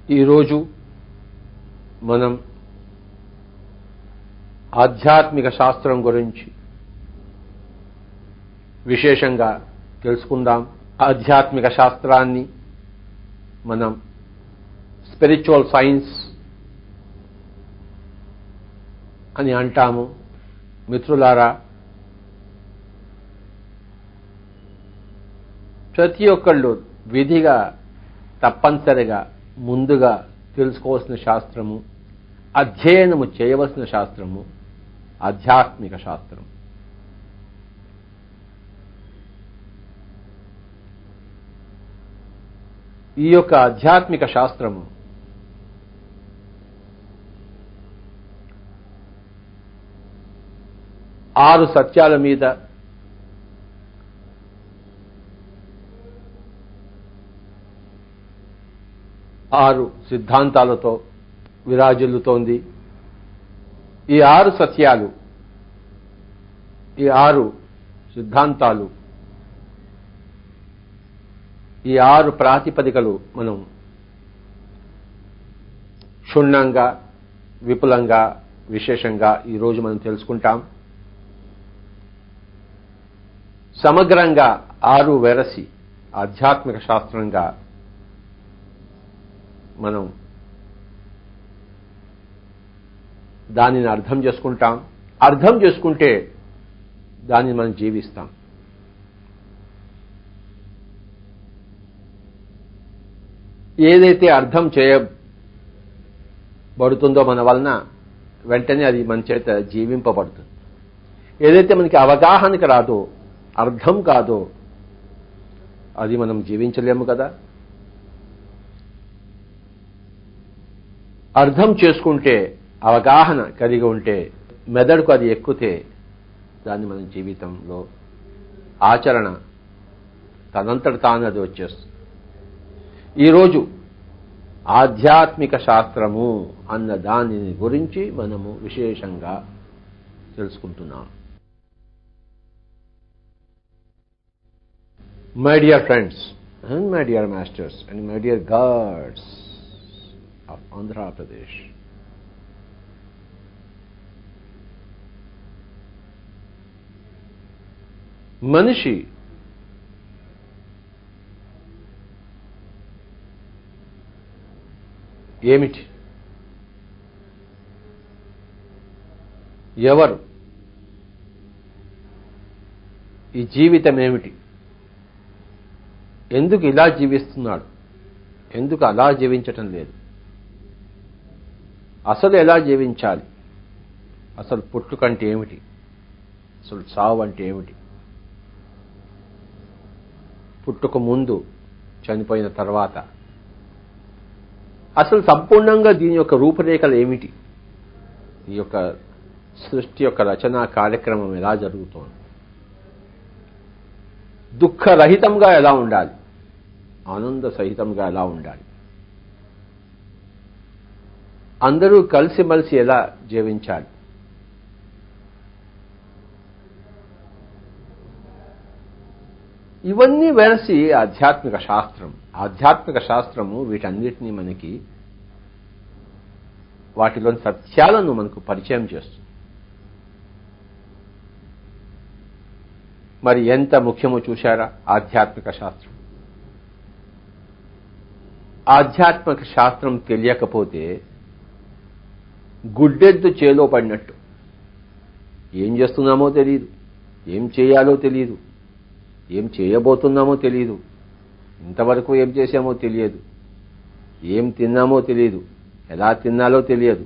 ఈరోజు మనం ఆధ్యాత్మిక శాస్త్రం గురించి విశేషంగా తెలుసుకుందాం. ఆధ్యాత్మిక శాస్త్రాన్ని మనం స్పిరిచువల్ సైన్స్ అని అంటాము. మిత్రులారా, ప్రతి ఒక్కళ్ళు విధిగా తప్పనిసరిగా ముందుగా తెలుసుకోవాల్సిన శాస్త్రము, అధ్యయనము చేయవలసిన శాస్త్రము ఆధ్యాత్మిక శాస్త్రం. ఈ యొక్క ఆధ్యాత్మిక శాస్త్రము ఆరు సత్యాల మీద ఆరు సిద్ధాంతాలతో విరాజిల్లుతోంది. ఈ ఆరు సత్యాలు, ఈ ఆరు సిద్ధాంతాలు, ఈ ఆరు ప్రాతిపదికలు మనం క్షుణ్ణంగా, విపులంగా, విశేషంగా ఈరోజు మనం తెలుసుకుంటాం. సమగ్రంగా ఆరు వెరసి ఆధ్యాత్మిక శాస్త్రంగా మనం దానిని అర్థం చేసుకుంటాం. అర్థం చేసుకుంటే దానిని మనం జీవిస్తాం. ఏదైతే అర్థం చేయబడుతుందో మన వలన వెంటనే అది మన చేత జీవింపబడుతుంది. ఏదైతే మనకి అవగాహనకి రాదో, అర్థం కాదో, అది మనం జీవించలేము కదా. అర్థం చేసుకుంటే, అవగాహన కలిగి ఉంటే, మెదడుకు అది ఎక్కితే దాన్ని మన జీవితంలో ఆచరణ తనంతట తాను అది వచ్చేస్తుంది. ఈరోజు ఆధ్యాత్మిక శాస్త్రము అన్న దాని గురించి మనము విశేషంగా తెలుసుకుంటున్నాం. My dear friends and my dear masters and my dear gods of Andhra Pradesh, మనిషి ఏమిటి? ఎవరు? ఈ జీవితం ఏమిటి? ఎందుకు ఇలా జీవిస్తున్నాడు? ఎందుకు అలా జీవించటం లేదు? అసలు ఎలా జీవించాలి? అసలు పుట్టుకంటే ఏమిటి? అసలు చావు అంటే ఏమిటి? పుట్టుక ముందు, చనిపోయిన తర్వాత అసలు సంపూర్ణంగా దీని యొక్క రూపురేఖలు ఏమిటి? ఈ యొక్క సృష్టి యొక్క రచనా కార్యక్రమం ఎలా జరుగుతోంది? దుఃఖరహితంగా ఎలా ఉండాలి? ఆనంద సహితంగా ఎలా ఉండాలి? అందరూ కలిసిమెలిసి ఎలా జీవించాలి? ఇవన్నీ వెరసి ఆధ్యాత్మిక శాస్త్రం. ఆధ్యాత్మిక శాస్త్రము వీటన్నిటినీ మనకి, వాటిలోని సత్యాలను మనకు పరిచయం చేస్తుంది. మరి ఎంత ముఖ్యమో చూశారా ఆధ్యాత్మిక శాస్త్రం? ఆధ్యాత్మిక శాస్త్రం తెలియకపోతే గుడ్డెద్దు చేలో పడినట్టు. ఏం చేస్తున్నామో తెలియదు, ఏం చేయాలో తెలియదు, ఏం చేయబోతున్నామో తెలియదు, ఇంతవరకు ఏం చేశామో తెలియదు, ఏం తిన్నామో తెలియదు, ఎలా తిన్నాలో తెలియదు,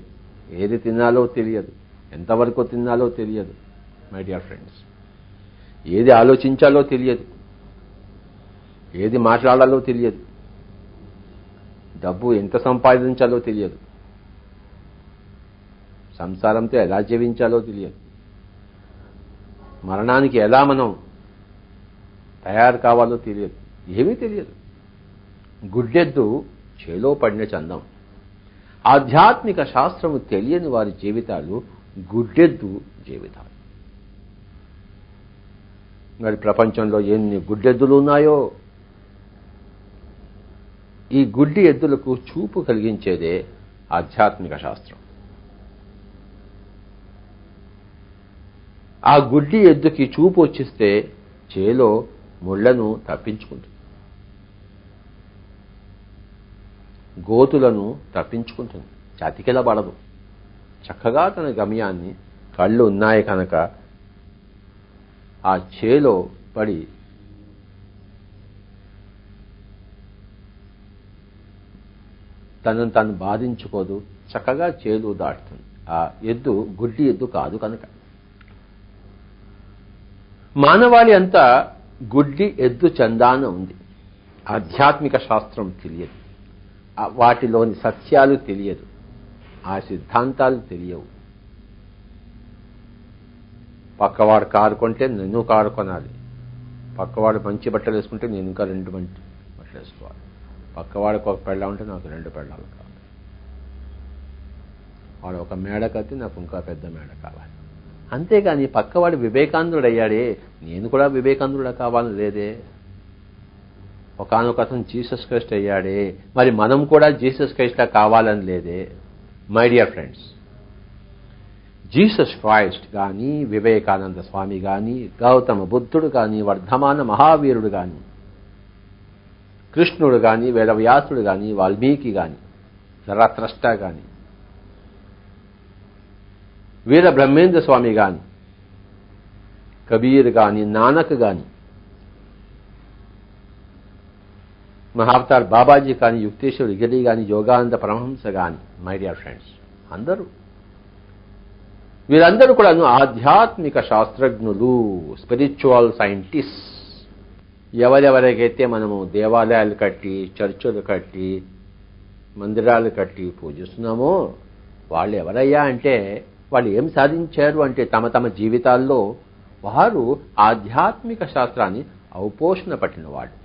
ఏది తినాలో తెలియదు, ఎంతవరకు తినాలో తెలియదు. మై డియర్ ఫ్రెండ్స్, ఏది ఆలోచించాలో తెలియదు, ఏది మాట్లాడాలో తెలియదు, డబ్బు ఎంత సంపాదించాలో తెలియదు, సంసారంతో ఎలా జీవించాలో తెలియదు, మరణానికి ఎలా మనం తయారు కావాలో తెలియదు, ఏమీ తెలియదు. గుడ్డెద్దు చేలో పడిన చందం. ఆధ్యాత్మిక శాస్త్రము తెలియని వారి జీవితాలు గుడ్డెద్దు జీవితాలు. మరి ప్రపంచంలో ఎన్ని గుడ్డెద్దులు ఉన్నాయో, ఈ గుడ్డి ఎద్దులకు చూపు కలిగించేదే ఆధ్యాత్మిక శాస్త్రం. ఆ గుడ్డి ఎద్దుకి చూపు వచ్చిస్తే చేలో ముళ్లను తప్పించుకుంటుంది, గోతులను తప్పించుకుంటుంది, చతికిలబడదు. చక్కగా తన గమ్యాన్ని, కళ్ళు ఉన్నాయి కనుక ఆ చేలో పడి తనను తాను బాధించుకోదు, చక్కగా చేలు దాటుతుంది. ఆ ఎద్దు గుడ్డి ఎద్దు కాదు కనుక. మానవాళి అంతా గుడ్డి ఎద్దు చందాన ఉంది. ఆధ్యాత్మిక శాస్త్రం తెలియదు, వాటిలోని సత్యాలు తెలియదు, ఆ సిద్ధాంతాలు తెలియవు. పక్కవాడు కారు కొంటే నేను కారు కొనాలి, పక్కవాడు మంచి బట్టలు వేసుకుంటే నేను ఇంకా 2 మంచి బట్టలు వేసుకోవాలి, పక్కవాడికి ఒక పెళ్ళ ఉంటే నాకు 2 పెళ్ళాలు కావాలి, వాడు ఒక మేడ కట్టి నాకు ఇంకా పెద్ద మేడ కావాలి. అంతేగాని పక్కవాడు వివేకానందుడు అయ్యాడే, నేను కూడా వివేకానందుడు కావాలని లేదే. ఒకానొక అతను జీసస్ క్రైస్ట్ అయ్యాడే, మరి మనం కూడా జీసస్ క్రైస్ట్ కావాలని లేదే. My dear friends, Jesus Christ కానీ, వివేకానంద స్వామి కానీ, గౌతమ బుద్ధుడు కానీ, వర్ధమాన మహావీరుడు కానీ, కృష్ణుడు కానీ, వేదవ్యాసుడు కానీ, వాల్మీకి కానీ, జరత్రష్ట కానీ, వీర బ్రహ్మేంద్ర స్వామి కానీ, కబీర్ కానీ, నానక్ కానీ, మహావతార్ బాబాజీ కానీ, యుక్తేశ్వరుడు గిరి కానీ, యోగానంద పరమహంస కానీ, మై డియర్ ఫ్రెండ్స్, వీరందరూ కూడా ఆధ్యాత్మిక శాస్త్రజ్ఞులు, స్పిరిచువల్ సైంటిస్ట్. ఎవరెవరికైతే మనము దేవాలయాలు కట్టి, చర్చలు కట్టి, మందిరాలు కట్టి పూజిస్తున్నామో వాళ్ళు ఎవరయ్యా అంటే, వాళ్ళు ఏం సాధించారు అంటే, తమ తమ జీవితాల్లో వారు ఆధ్యాత్మిక శాస్త్రాన్ని ఔపోషణ పట్టినవాడు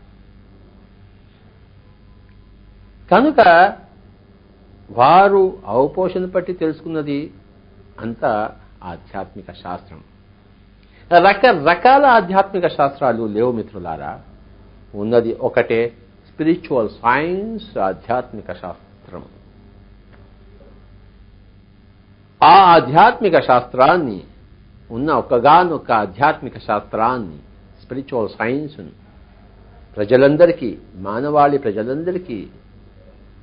కనుక వారు ఔపోషణ పట్టి తెలుసుకున్నది అంతా ఆధ్యాత్మిక శాస్త్రం. రకరకాల ఆధ్యాత్మిక శాస్త్రాలు లేవు మిత్రులారా, ఉన్నది ఒకటే స్పిరిచువల్ సైన్స్, ఆధ్యాత్మిక శాస్త్రం. ఆ ఆధ్యాత్మిక శాస్త్రాన్ని ఉన్న ఒక్కగానొక్క ఆధ్యాత్మిక శాస్త్రాన్ని, స్పిరిచువల్ సైన్స్ ప్రజలందరికీ, మానవాళి ప్రజలందరికీ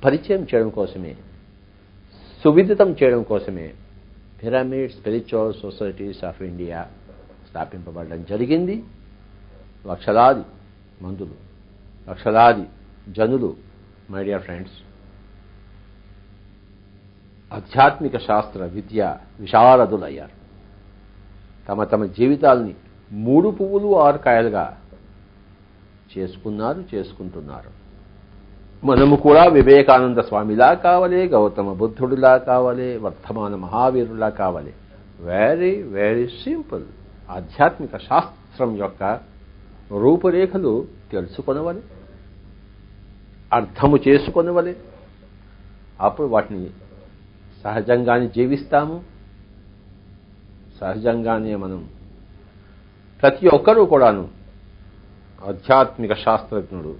పరిచయం చేయడం కోసమే, సువిదితం చేయడం కోసమే pyramid spiritual societies of India స్థాపింపబడడం జరిగింది. లక్షలాది మందులు, లక్షలాది జనులు, మై డియర్ ఫ్రెండ్స్, ఆధ్యాత్మిక శాస్త్ర విద్య విశారదులయ్యారు. తమ తమ జీవితాల్ని 3 పువ్వులు 6 కాయలుగా చేసుకుంటున్నారు. మనము కూడా వివేకానంద స్వామిలా కావాలి, గౌతమ బుద్ధుడిలా కావాలి, వర్ధమాన మహావీరులా కావాలి. Very very simple. ఆధ్యాత్మిక శాస్త్రం యొక్క రూపురేఖలు తెలుసుకొనవలే, అర్థము చేసుకొనవలే. అప్పుడు వాటిని సహజంగానే జీవిస్తాము. సహజంగానే మనం ప్రతి ఒక్కరూ కూడాను ఆధ్యాత్మిక శాస్త్రజ్ఞుడు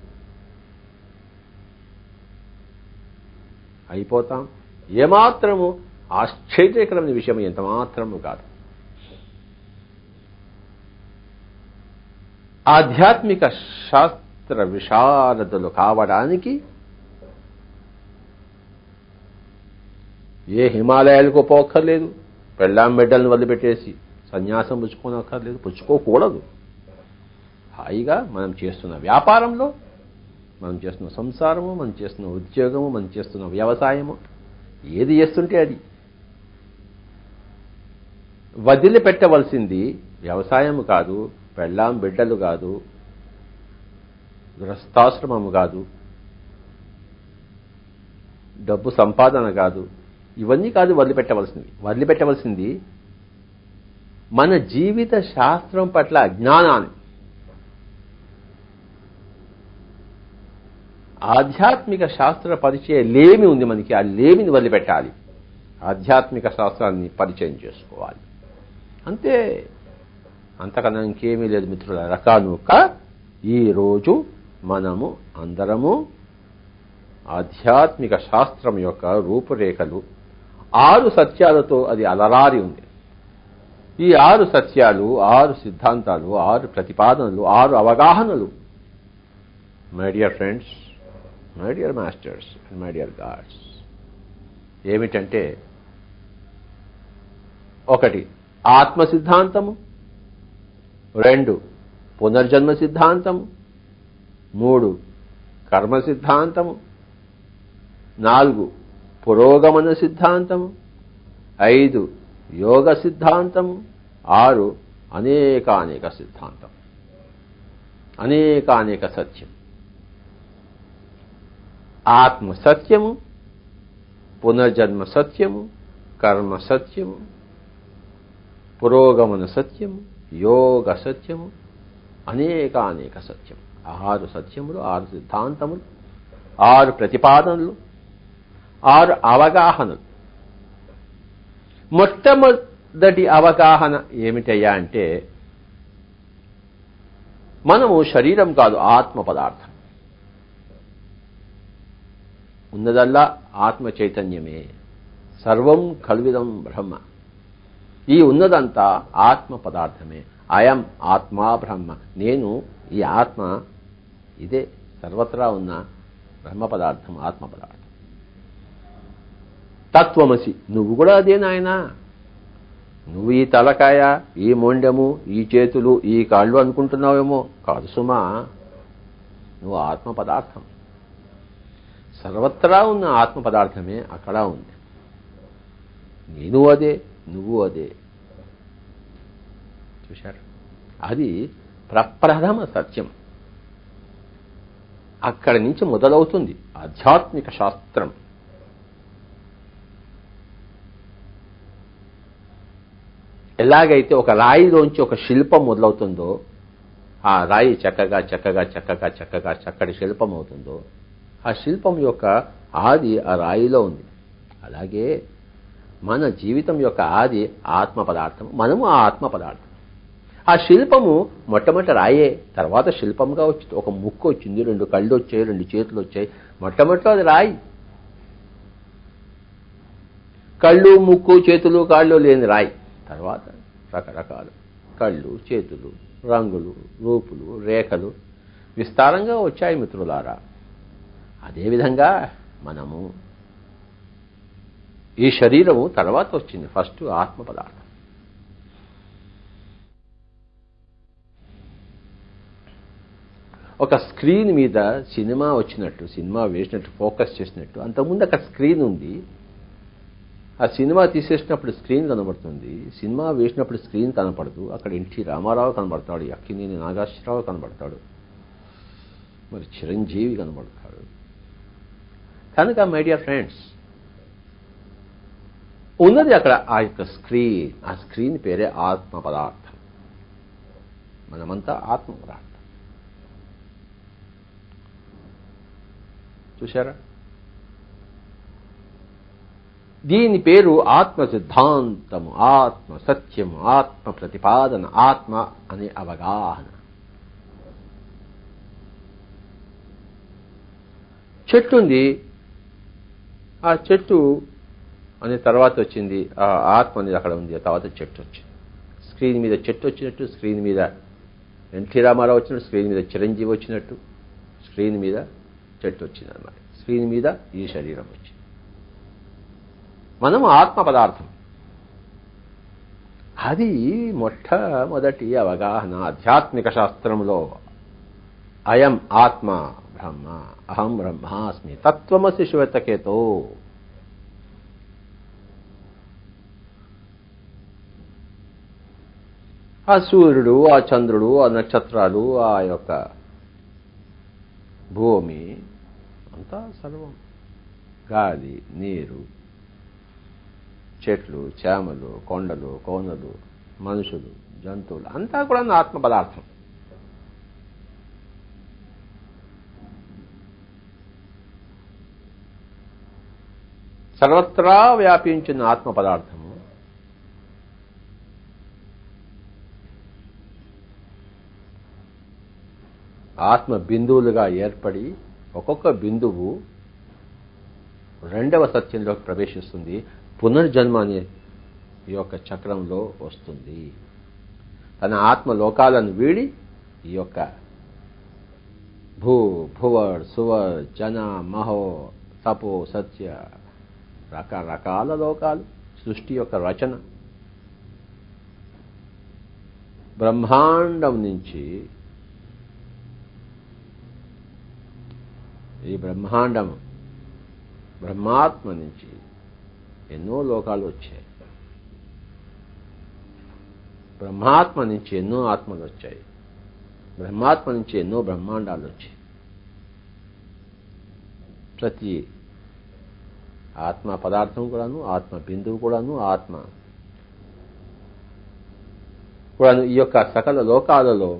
అయిపోతాం. ఏమాత్రము ఆశ్చర్యకరమైన విషయం ఎంత మాత్రము కాదు. ఆధ్యాత్మిక శాస్త్ర విశారదులు కావడానికి ఏ హిమాలయాలకు పోక్కర్లేదు, పెళ్ళాం బిడ్డలను వదిలిపెట్టేసి సన్యాసం పుచ్చుకోనక్కర్లేదు, పుచ్చుకోకూడదు. హాయిగా మనం చేస్తున్న వ్యాపారంలో, మనం చేస్తున్న సంసారము, మనం చేస్తున్న ఉద్యోగము, మనం చేస్తున్న వ్యవసాయము, ఏది చేస్తుంటే అది వదిలిపెట్టవలసింది వ్యవసాయము కాదు, పెళ్ళాం బిడ్డలు కాదు, గృహస్థాశ్రమము కాదు, డబ్బు సంపాదన కాదు, ఇవన్నీ కాదు వదిలిపెట్టవలసింది మన జీవిత శాస్త్రం పట్ల అజ్ఞానాన్ని. ఆధ్యాత్మిక శాస్త్ర పరిచయ లేమి ఉంది మనకి, ఆ లేమిని వదిలిపెట్టాలి, ఆధ్యాత్మిక శాస్త్రాన్ని పరిచయం చేసుకోవాలి. అంతే, అంతకన్నా ఇంకేమీ లేదు మిత్రులారా. కనుక ఈరోజు మనము అందరము ఆధ్యాత్మిక శాస్త్రం యొక్క రూపురేఖలు 6 సత్యాలతో అది అలరారి ఉంది. ఈ 6 సత్యాలు, 6 సిద్ధాంతాలు, 6 ప్రతిపాదనలు, 6 అవగాహనలు. My dear friends, my dear masters and my dear gods, ఏమిటంటే 1 ఆత్మ సిద్ధాంతము, 2 పునర్జన్మ సిద్ధాంతము, 3 కర్మ సిద్ధాంతము, 4 పురోగమన సిద్ధాంతము, 5 యోగ సిద్ధాంతము, 6 అనేకానేక సిద్ధాంతం, అనేకానేక సత్యం. ఆత్మ సత్యము, పునర్జన్మ సత్యము, కర్మ సత్యము, పురోగమన సత్యము, యోగ సత్యము, అనేకానేక సత్యం. 6 సత్యములు, 6 సిద్ధాంతములు, 6 ప్రతిపాదనలు, 6 అవగాహనలు. మొట్టమొదటి అవగాహన ఏమిటయ్యా అంటే, మనము శరీరం కాదు, ఆత్మ పదార్థం. ఉన్నదల్లా ఆత్మ చైతన్యమే. సర్వం కల్విదం బ్రహ్మ. ఈ ఉన్నదంతా ఆత్మ పదార్థమే. అయం ఆత్మా బ్రహ్మ. నేను ఈ ఆత్మ, ఇదే సర్వత్రా ఉన్న బ్రహ్మ పదార్థం, ఆత్మ పదార్థం. తత్వమసి, నువ్వు కూడా అదే నాయనా. నువ్వు ఈ తలకాయ, ఈ మొండెము, ఈ చేతులు, ఈ కాళ్ళు అనుకుంటున్నావేమో. కాదు సుమా, నువ్వు ఆత్మ పదార్థం. సర్వత్రా ఉన్న ఆత్మ పదార్థమే అక్కడ ఉంది. నేను అదే, నువ్వు అదే. చూశారు? అది ప్రప్రథమ సత్యం. అక్కడి నుంచి మొదలవుతుంది ఆధ్యాత్మిక శాస్త్రం. ఎలాగైతే ఒక రాయిలోంచి ఒక శిల్పం మొదలవుతుందో, ఆ రాయి చక్కగా చక్కగా చక్కగా చక్కగా చక్కటి శిల్పం అవుతుందో, ఆ శిల్పం యొక్క ఆది ఆ రాయిలో ఉంది. అలాగే మన జీవితం యొక్క ఆది ఆత్మ పదార్థం. మనము ఆ ఆత్మ పదార్థం. ఆ శిల్పము మొట్టమొదటి రాయే, తర్వాత శిల్పంగా వచ్చింది. ఒక ముక్కు వచ్చింది, 2 కళ్ళు వచ్చాయి, 2 చేతులు వచ్చాయి. మొట్టమొదటిలో అది రాయి. కళ్ళు, ముక్కు, చేతులు, కాళ్ళు లేని రాయి. తర్వాత రకరకాలు కళ్ళు, చేతులు, రంగులు, రూపులు, రేఖలు విస్తారంగా వచ్చాయి మిత్రులారా. అదేవిధంగా మనము, ఈ శరీరము తర్వాత వచ్చింది. ఫస్ట్ ఆత్మ పదార్థం. ఒక స్క్రీన్ మీద సినిమా వచ్చినట్టు, సినిమా వేసినట్టు, ఫోకస్ చేసినట్టు, అంతకుముందు అక్కడ స్క్రీన్ ఉంది. ఆ సినిమా తీసేసినప్పుడు స్క్రీన్ కనబడుతుంది, సినిమా వేసినప్పుడు స్క్రీన్ కనపడదు. అక్కడ ఎన్టీ రామారావు కనబడతాడు, అక్కినేని నాగేశ్వరరావు కనబడతాడు, మరి చిరంజీవి కనబడతాడు. కనుక మై డియర్ ఫ్రెండ్స్, ఉన్నది అక్కడ ఆ యొక్క స్క్రీన్. ఆ స్క్రీన్ పేరే ఆత్మ పదార్థం. మనమంతా ఆత్మ పదార్థం. చూశారా? దీని పేరు ఆత్మ సిద్ధాంతము, ఆత్మ సత్యము, ఆత్మ ప్రతిపాదన, ఆత్మ అనే అవగాహన. చెట్టు ఉంది, ఆ చెట్టు అనే తర్వాత వచ్చింది ఆ ఆత్మ అనేది అక్కడ ఉంది. ఆ తర్వాత చెట్టు వచ్చింది. స్క్రీన్ మీద చెట్టు వచ్చినట్టు, స్క్రీన్ మీద ఎన్టీ రామారావు వచ్చినట్టు, స్క్రీన్ మీద చిరంజీవి వచ్చినట్టు, స్క్రీన్ మీద చెట్టు వచ్చింది అన్నమాట. స్క్రీన్ మీద ఈ శరీరం వచ్చింది. మనము ఆత్మ పదార్థం. అది మొట్టమొదటి అవగాహన ఆధ్యాత్మిక శాస్త్రంలో. అయం ఆత్మ బ్రహ్మ, అహం బ్రహ్మాస్మి, తత్వమసి శ్వేతకేతో. ఆ సూర్యుడు, ఆ చంద్రుడు, ఆ నక్షత్రాలు, ఆ యొక్క భూమి అంతా సర్వం. గాలి, నీరు, చెట్లు, చేమలు, కొండలు, కోనలు, మనుషులు, జంతువులు అంతా కూడా ఆత్మ పదార్థం. సర్వత్రా వ్యాపించిన ఆత్మ పదార్థము. ఆత్మ బిందువులుగా ఏర్పడి ఒక్కొక్క బిందువు రెండవ సత్యంలోకి ప్రవేశిస్తుంది. పునర్జన్మ అనే ఈ యొక్క చక్రంలో వస్తుంది. తన ఆత్మలోకాలను వీడి ఈ యొక్క భువర్ సువర్ జన మహో తపో సత్య రకరకాల లోకాలు, సృష్టి యొక్క రచన, బ్రహ్మాండం నుంచి ఈ బ్రహ్మాత్మ నుంచి ఎన్నో లోకాలు వచ్చాయి. బ్రహ్మాత్మ నుంచి ఎన్నో ఆత్మలు వచ్చాయి. బ్రహ్మాత్మ నుంచి ఎన్నో బ్రహ్మాండాలు వచ్చాయి. ప్రతి ఆత్మ పదార్థం కూడాను, ఆత్మ బిందువు కూడాను, ఆత్మ కూడాను ఈ యొక్క సకల లోకాలలో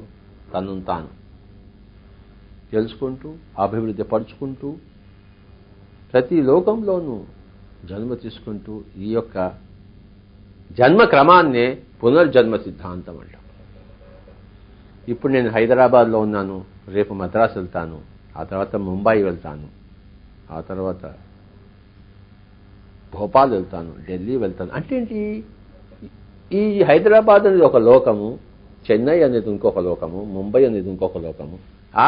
తనను తాను తెలుసుకుంటూ అభివృద్ధి పరుచుకుంటూ ప్రతి లోకంలోనూ జన్మ తీసుకుంటూ ఈ యొక్క జన్మ క్రమాన్నే పునర్జన్మ సిద్ధాంతం అంటాం. ఇప్పుడు నేను హైదరాబాద్లో ఉన్నాను, రేపు మద్రాసు వెళ్తాను, ఆ తర్వాత ముంబై వెళ్తాను, ఆ తర్వాత భోపాల్ వెళ్తాను, ఢిల్లీ వెళ్తాను. అంటే ఏంటి? ఈ హైదరాబాద్ అనేది ఒక లోకము, చెన్నై అనేది ఇంకొక లోకము, ముంబై అనేది ఇంకొక లోకము.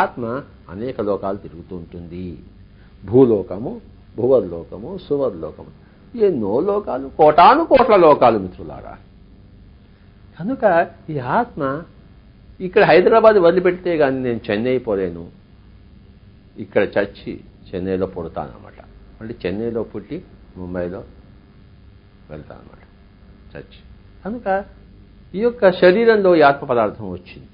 ఆత్మ అనేక లోకాలు తిరుగుతూ ఉంటుంది. భూలోకము, భువర్లోకము, సువర్లోకము, ఎన్నో లోకాలు, కోటాను కోట్ల లోకాలు మిత్రులారా. కనుక ఈ ఆత్మ ఇక్కడ హైదరాబాద్ వదిలిపెడితే కానీ నేను చెన్నై పోలేను. ఇక్కడ చచ్చి చెన్నైలో పుడతానమాట. మళ్ళీ చెన్నైలో పుట్టి ముంబైలో వెళ్తానమాట చచ్చి. కనుక ఈ యొక్క శరీరంలో ఈ ఆత్మ పదార్థం వచ్చింది.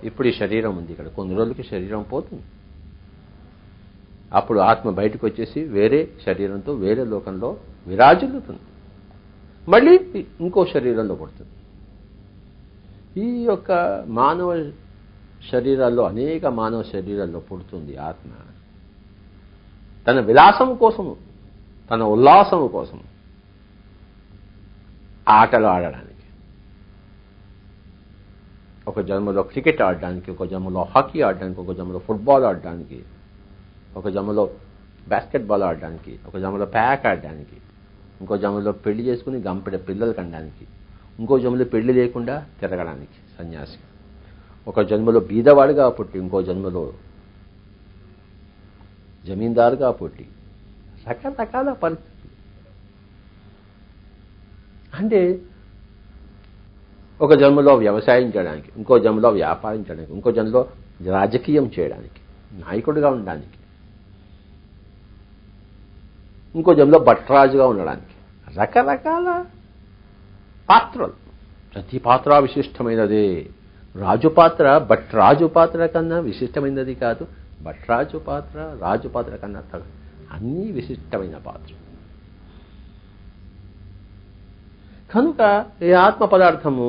ఇప్పుడు ఈ శరీరం ఉంది ఇక్కడ, కొన్ని రోజులకి శరీరం పోతుంది. అప్పుడు ఆత్మ బయటకు వచ్చేసి వేరే శరీరంతో వేరే లోకంలో విరాజిల్లుతుంది. మళ్ళీ ఇంకో శరీరంలో పడుతుంది. ఈ యొక్క మానవ శరీరాల్లో అనేక మానవ శరీరాల్లో పుడుతుంది ఆత్మ. తన విలాసము కోసము, తన ఉల్లాసము కోసము, ఆటలు ఆడడానికి, ఒక జన్మలో క్రికెట్ ఆడడానికి, ఒక జన్మలో హాకీ ఆడడానికి, ఒక జన్మలో ఫుట్బాల్ ఆడడానికి, ఒక జన్మలో బాస్కెట్బాల్ ఆడడానికి, ఒక జన్మలో ప్యాక్ ఆడడానికి, ఇంకో జన్మలో పెళ్లి చేసుకుని గంపెడ పిల్లలు కనడానికి, ఇంకో జన్మలో పెళ్లి లేకుండా తిరగడానికి సన్యాసి, ఒక జన్మలో బీదవాడిగా పుట్టి, ఇంకో జన్మలో జమీందారుగా పుట్టి, రకరకాల పరిస్థితులు. అంటే ఒక జన్మలో వ్యవసాయం చేయడానికి, ఇంకో జన్మలో వ్యాపారం చేయడానికి, ఇంకో జన్మలో రాజకీయం చేయడానికి, నాయకుడిగా ఉండడానికి, ఇంకో జన్మలో భట్రాజుగా ఉండడానికి, రకరకాల పాత్రలు. ప్రతి పాత్ర విశిష్టమైనదే. రాజు పాత్ర భట్రాజు పాత్ర కన్నా విశిష్టమైనది కాదు. భట్రాజు పాత్ర రాజు పాత్ర కన్నా అన్నీ విశిష్టమైన పాత్ర. కనుక ఈ ఆత్మ పదార్థము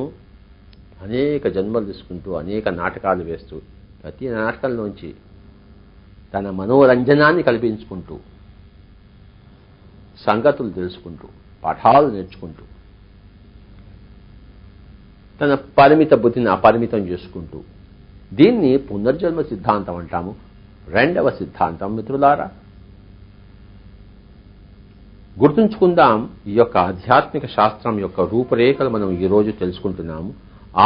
అనేక జన్మలు తీసుకుంటూ అనేక నాటకాలు వేస్తూ ప్రతి నాటకంలోంచి తన మనోరంజనాన్ని కల్పించుకుంటూ సంగతులు తెలుసుకుంటూ పాఠాలు నేర్చుకుంటూ తన పరిమిత బుద్ధిని అపరిమితం చేసుకుంటూ దీన్ని పునర్జన్మ సిద్ధాంతం అంటాము. రెండవ సిద్ధాంతం మిత్రులారా, గుర్తుంచుకుందాం. ఈ యొక్క ఆధ్యాత్మిక శాస్త్రం యొక్క రూపురేఖలు మనం ఈరోజు తెలుసుకుంటున్నాము.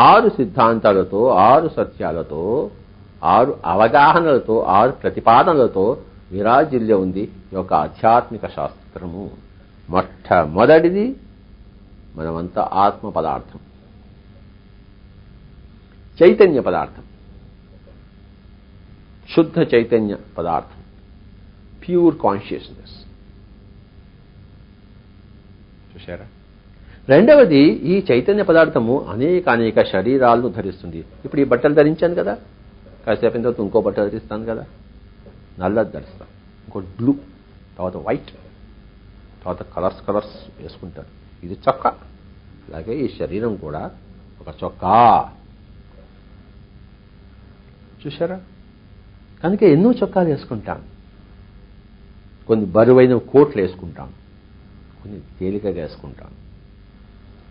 6 సిద్ధాంతాలతో, 6 సత్యాలతో, 6 అవగాహనలతో, 6 ప్రతిపాదనలతో విరాజిల్లి ఉంది ఈ యొక్క ఆధ్యాత్మిక శాస్త్రము. మొట్టమొదటిది మనమంతా ఆత్మ పదార్థం, చైతన్య పదార్థం, శుద్ధ చైతన్య పదార్థం, ప్యూర్ కాన్షియస్నెస్. చూశారా? రెండవది, ఈ చైతన్య పదార్థము అనేక శరీరాలను ధరిస్తుంది. ఇప్పుడు ఈ బట్టలు ధరించాను కదా, కాసేపు తర్వాత ఇంకో బట్టలు ధరిస్తాను కదా, నల్లది ధరిస్తాను, ఇంకోటి బ్లూ, తర్వాత వైట్, తర్వాత కలర్స్ వేసుకుంటారు. ఇది చొక్కా. అలాగే ఈ శరీరం కూడా ఒక చొక్కా. చూశారా? కనుక ఎన్నో చొక్కాలు వేసుకుంటాం. కొన్ని బరువైన కోట్లు వేసుకుంటాం, కొన్ని తేలికగా వేసుకుంటాం,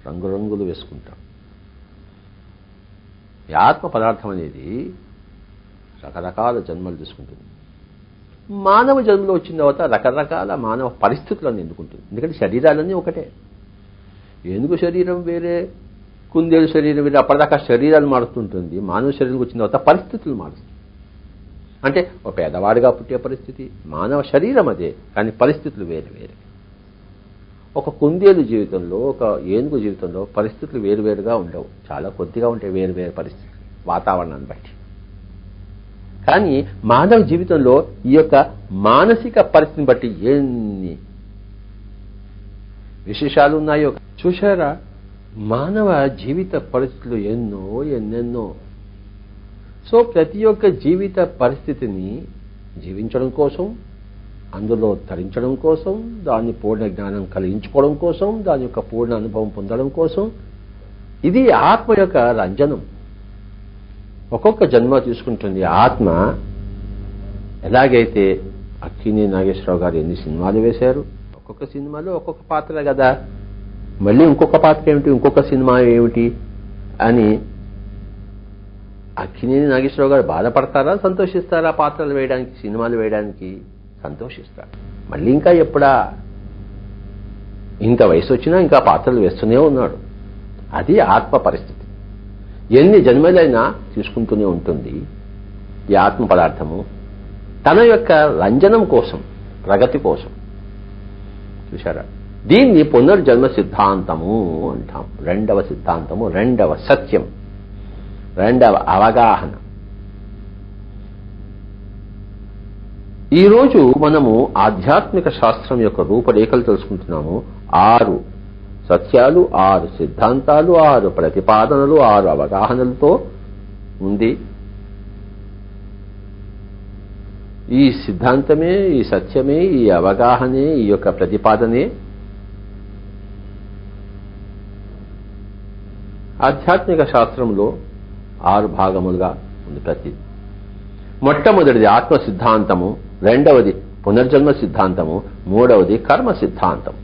రంగురంగులు వేసుకుంటాం. ఈ ఆత్మ పదార్థం అనేది రకరకాల జన్మలు తీసుకుంటుంది. మానవ జన్మలో వచ్చిన తర్వాత రకరకాల మానవ పరిస్థితులను ఎన్నుకుంటుంది. ఎందుకంటే శరీరాలన్నీ ఒకటే. ఎందుకు శరీరం వేరే, కుందేలు శరీరం వేరే, అప్పటిదాకా శరీరాలు మారుతుంటుంది. మానవ శరీరం వచ్చిన తర్వాత పరిస్థితులు మారుస్తుంది. అంటే ఒక పేదవాడిగా పుట్టే పరిస్థితి, మానవ శరీరం అదే, కానీ పరిస్థితులు వేరే వేరే. ఒక కుందేలు జీవితంలో, ఒక ఏనుగు జీవితంలో పరిస్థితులు వేరువేరుగా ఉండవు, చాలా కొద్దిగా ఉంటాయి వేరు వేరు పరిస్థితులు వాతావరణాన్ని బట్టి. కానీ మానవ జీవితంలో ఈ యొక్క మానసిక పరిస్థితిని బట్టి ఎన్ని విశేషాలు ఉన్నాయో చూశారా. మానవ జీవిత పరిస్థితులు ఎన్నెన్నో. సో ప్రతి ఒక్క జీవిత పరిస్థితిని జీవించడం కోసం, అందులో ధరించడం కోసం, దాన్ని పూర్ణ జ్ఞానం కలిగించుకోవడం కోసం, దాని యొక్క పూర్ణ అనుభవం పొందడం కోసం, ఇది ఆత్మ యొక్క రంజనం. ఒక్కొక్క జన్మ తీసుకుంటుంది ఆత్మ. ఎలాగైతే అక్కినేని నాగేశ్వరరావు గారు ఎన్ని సినిమాలు వేశారు, ఒక్కొక్క సినిమాలో ఒక్కొక్క పాత్ర కదా, మళ్ళీ ఇంకొక పాత్ర ఏమిటి, ఇంకొక సినిమా ఏమిటి అని అక్కినేని నాగేశ్వరరావు గారు బాధపడతారా, సంతోషిస్తారా? పాత్రలు వేయడానికి, సినిమాలు వేయడానికి సంతోషిస్తారు. మళ్ళీ ఇంకా ఎప్పుడా, ఇంత వయసు వచ్చినా ఇంకా పాత్రలు వేస్తూనే ఉన్నాడు. అది ఆత్మ పరిస్థితి. ఎన్ని జన్మలైనా తీసుకుంటూనే ఉంటుంది ఈ ఆత్మ పదార్థము, తన యొక్క రంజనం కోసం, ప్రగతి కోసం. చూశారా, దీన్ని పునర్జన్మ సిద్ధాంతము అంటాం. రెండవ సిద్ధాంతము, రెండవ సత్యం, రెండవ అవగాహన. ఈరోజు మనము ఆధ్యాత్మిక శాస్త్రం యొక్క రూపరేఖలు తెలుసుకుంటున్నాము. 6 సత్యాలు, 6 సిద్ధాంతాలు, 6 ప్రతిపాదనలు, 6 అవగాహనలతో ఉంది. ఈ సిద్ధాంతమే, ఈ సత్యమే, ఈ అవగాహనే, ఈ యొక్క ప్రతిపాదనే ఆధ్యాత్మిక శాస్త్రంలో 6 భాగములుగా ఉంది. ప్రతి మొట్టమొదటిది ఆత్మ సిద్ధాంతము, రెండవది పునర్జన్మ సిద్ధాంతము, మూడవది కర్మ సిద్ధాంతం.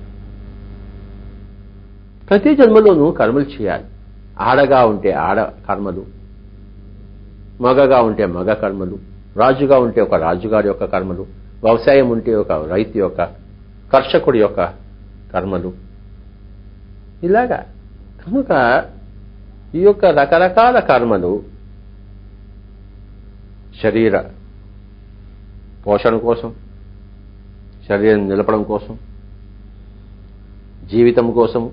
ప్రతి జన్మలోనూ కర్మలు చేయాలి. ఆడగా ఉంటే ఆడ కర్మలు, మగగా ఉంటే మగ కర్మలు, రాజుగా ఉంటే ఒక రాజుగారి యొక్క కర్మలు, వ్యవసాయం ఉంటే ఒక రైతు యొక్క, కర్షకుడి యొక్క కర్మలు, ఇలాగా. కనుక ఈ యొక్క రకరకాల కర్మలు శరీర పోషణ కోసం, శరీరం నిలపడం కోసం, జీవితం కోసం,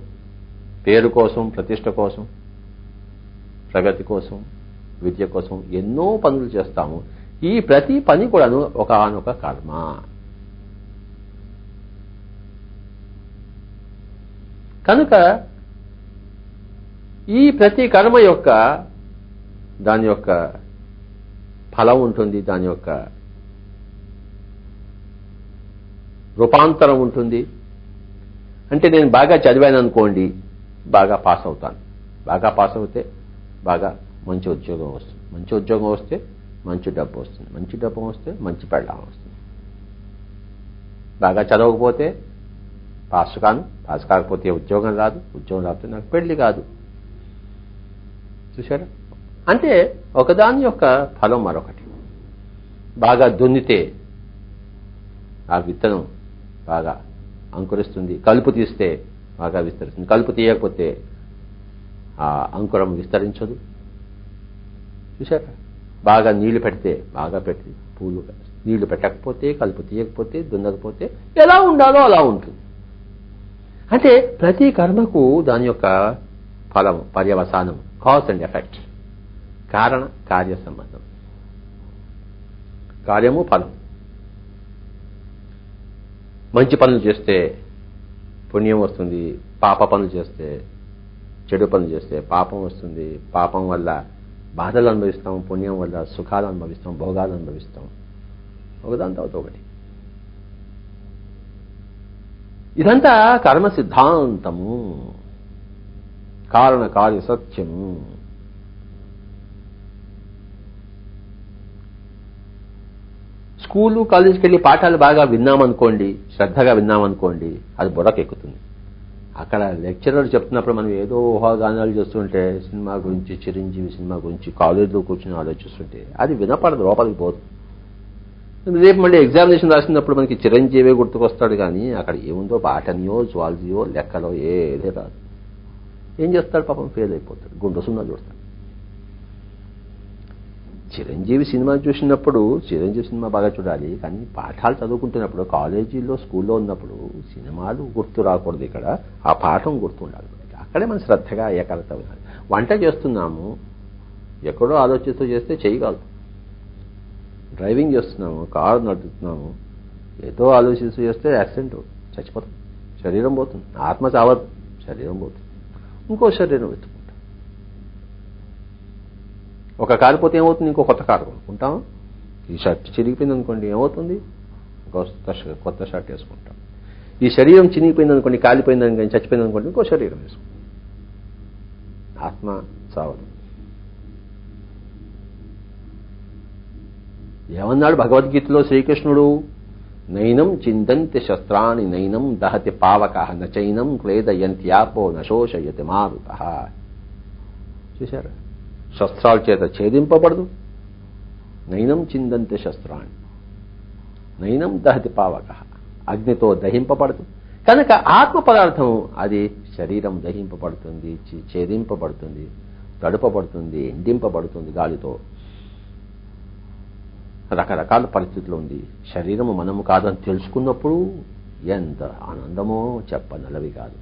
పేరు కోసం, ప్రతిష్ట కోసం, ప్రగతి కోసం, విద్య కోసం ఎన్నో పనులు చేస్తాము. ఈ ప్రతి పని కూడాను ఒకానొక కర్మ. కనుక ఈ ప్రతి కర్మ యొక్క దాని యొక్క ఫలం ఉంటుంది, దాని యొక్క రూపాంతరం ఉంటుంది. అంటే నేను బాగా చదివాను అనుకోండి, బాగా పాస్ అవుతాను. బాగా పాస్ అవుతే బాగా మంచి ఉద్యోగం వస్తుంది. మంచి ఉద్యోగం వస్తే మంచి డబ్బు వస్తుంది. మంచి డబ్బు వస్తే మంచి పెళ్ళాం వస్తుంది. బాగా చదవకపోతే పాస్ కాను. పాస్ కాకపోతే ఉద్యోగం రాదు. ఉద్యోగం రాకపోతే నాకు పెళ్లి కాదు. చూశారా? అంటే ఒకదాని యొక్క ఫలం మరొకటి. బాగా దున్నితే ఆ విత్తనం బాగా అంకురిస్తుంది. కలుపు తీస్తే బాగా విస్తరిస్తుంది. కలుపు తీయకపోతే ఆ అంకురం విస్తరించదు. చూశారా? బాగా నీళ్లు పెడితే బాగా పెట్టి పూలు, నీళ్లు పెట్టకపోతే, కలుపు తీయకపోతే, దున్నకపోతే ఎలా ఉండాలో అలా ఉంటుంది. అంటే ప్రతి కర్మకు దాని యొక్క ఫలము, పర్యవసానం, కాజ్ అండ్ ఎఫెక్ట్, కారణ కార్య సంబంధం, కార్యము ఫలం. మంచి పనులు చేస్తే పుణ్యం వస్తుంది, పాప పనులు చేస్తే, చెడు పనులు చేస్తే పాపం వస్తుంది. పాపం వల్ల బాధలు అనుభవిస్తాం, పుణ్యం వల్ల సుఖాలు అనుభవిస్తాం, భోగాలు అనుభవిస్తాం. ఒకదాని తర్వాత ఒకటి. ఇదంతా కర్మ సిద్ధాంతము, కారణ కార్య సత్యము. స్కూలు, కాలేజీకి వెళ్ళి పాఠాలు బాగా విన్నామనుకోండి, శ్రద్ధగా విన్నామనుకోండి, అది బుర్రకెక్కుతుంది. అక్కడ లెక్చరర్ చెప్తున్నప్పుడు మనం ఏదో ఊహాగానాలు చేస్తుంటే, సినిమా గురించి, చిరంజీవి సినిమా గురించి కాలేజీలో కూర్చొని ఆలోచిస్తుంటే అది వినపడదు, లోపలికి పోదు. రేపు మళ్ళీ ఎగ్జామినేషన్ రాసినప్పుడు మనకి చిరంజీవే గుర్తుకొస్తాడు, కానీ అక్కడ ఏముందో బాటనియో జువాలజీయో లెక్కలో ఏదే రాదు. ఏం చేస్తాడు పాపం, ఫెయిల్ అయిపోతాడు, గుండు సున్నా చూస్తాడు. చిరంజీవి సినిమా చూసినప్పుడు చిరంజీవి సినిమా బాగా చూడాలి, కానీ పాఠాలు చదువుకుంటున్నప్పుడు కాలేజీలో స్కూల్లో ఉన్నప్పుడు సినిమాలు గుర్తు రాకూడదు, ఇక్కడ ఆ పాఠం గుర్తుండాలి. అక్కడే మన శ్రద్ధగా ఏకాగ్రత ఉండాలి. వంట చేస్తున్నాము, ఎక్కడో ఆలోచిస్తూ చేస్తే చేయగలదు. డ్రైవింగ్ చేస్తున్నాము, కారు నడుపుతున్నాము, ఏదో ఆలోచిస్తూ చేస్తే యాక్సిడెంట్, చచ్చిపోతాం, శరీరం పోతుంది. ఆత్మ చావదు, శరీరం పోతుంది, ఇంకో శరీరం వెతుకుంటాం. ఒక కారు పోతే ఏమవుతుంది, ఇంకో కొత్త కారు కొనుక్కుంటాం. ఈ షర్ట్ చిరిగిపోయింది అనుకోండి, ఏమవుతుంది, కొత్త షర్ట్ వేసుకుంటాం. ఈ శరీరం చినిగిపోయింది అనుకోండి, కాలిపోయింది అనుకోండి, చచ్చిపోయింది అనుకోండి, ఇంకో శరీరం వేసుకుంటాం. ఆత్మ చావదు. ఏమన్నాడు భగవద్గీతలో శ్రీకృష్ణుడు, నైనం చిందంతి శస్త్రాన్ని నైనం దహతి పావక నచైనం క్లేదయంత్యాపో నశోషయతి మారుత. చూశారా, శస్త్రాల చేత ఛేదింపబడదు. నైనం చిందంతి శస్త్రాన్ని నైనం దహతి పావక, అగ్నితో దహింపబడదు. కనుక ఆత్మ పదార్థం అది శరీరం దహింపబడుతుంది, ఛేదింపబడుతుంది, తడుపబడుతుంది, ఎండింపబడుతుంది గాలితో. రకరకాల పరిస్థితులు ఉంది. శరీరము మనము కాదని తెలుసుకున్నప్పుడు ఎంత ఆనందమో చెప్పనలవి కాదు.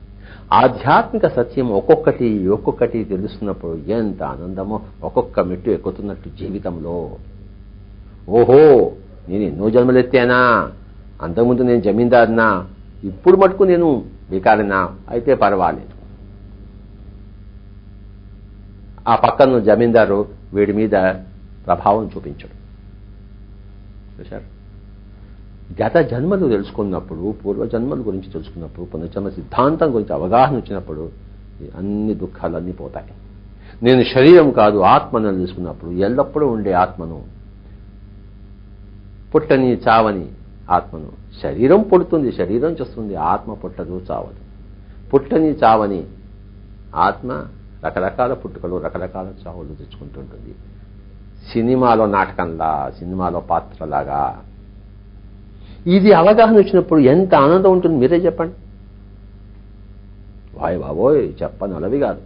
ఆధ్యాత్మిక సత్యం ఒక్కొక్కటి తెలుస్తున్నప్పుడు ఎంత ఆనందమో, ఒక్కొక్క మెట్టు ఎక్కుతున్నట్టు జీవితంలో. ఓహో, నేను ఎన్నో జన్మలెత్తానా, అంతకుముందు నేను జమీందారునా, ఇప్పుడు మటుకు నేను వికారినా, అయితే పర్వాలేదు. ఆ పక్కన జమీందారు వీడి మీద ప్రభావం చూపించడు. చూశారు, గత జన్మలు తెలుసుకున్నప్పుడు, పూర్వజన్మల గురించి తెలుసుకున్నప్పుడు, పునర్జన్మ సిద్ధాంతం గురించి అవగాహన వచ్చినప్పుడు అన్ని దుఃఖాలన్నీ పోతాయి. నేను శరీరం కాదు ఆత్మను తెలుసుకున్నప్పుడు, ఎల్లప్పుడూ ఉండే ఆత్మను, పుట్టని చావని ఆత్మను. శరీరం పుడుతుంది, శరీరం చేస్తుంది, ఆత్మ పుట్టదు, చావదు. పుట్టని చావని ఆత్మ రకరకాల పుట్టుకలు, రకరకాల చావులు తెచ్చుకుంటుంటుంది. సినిమాలో నాటకంలా, సినిమాలో పాత్రలాగా. ఇది అవగాహన వచ్చినప్పుడు ఎంత ఆనందం ఉంటుంది మీరే చెప్పండి. వాయ్ బాబోయ్, చెప్పనలవి కాదు.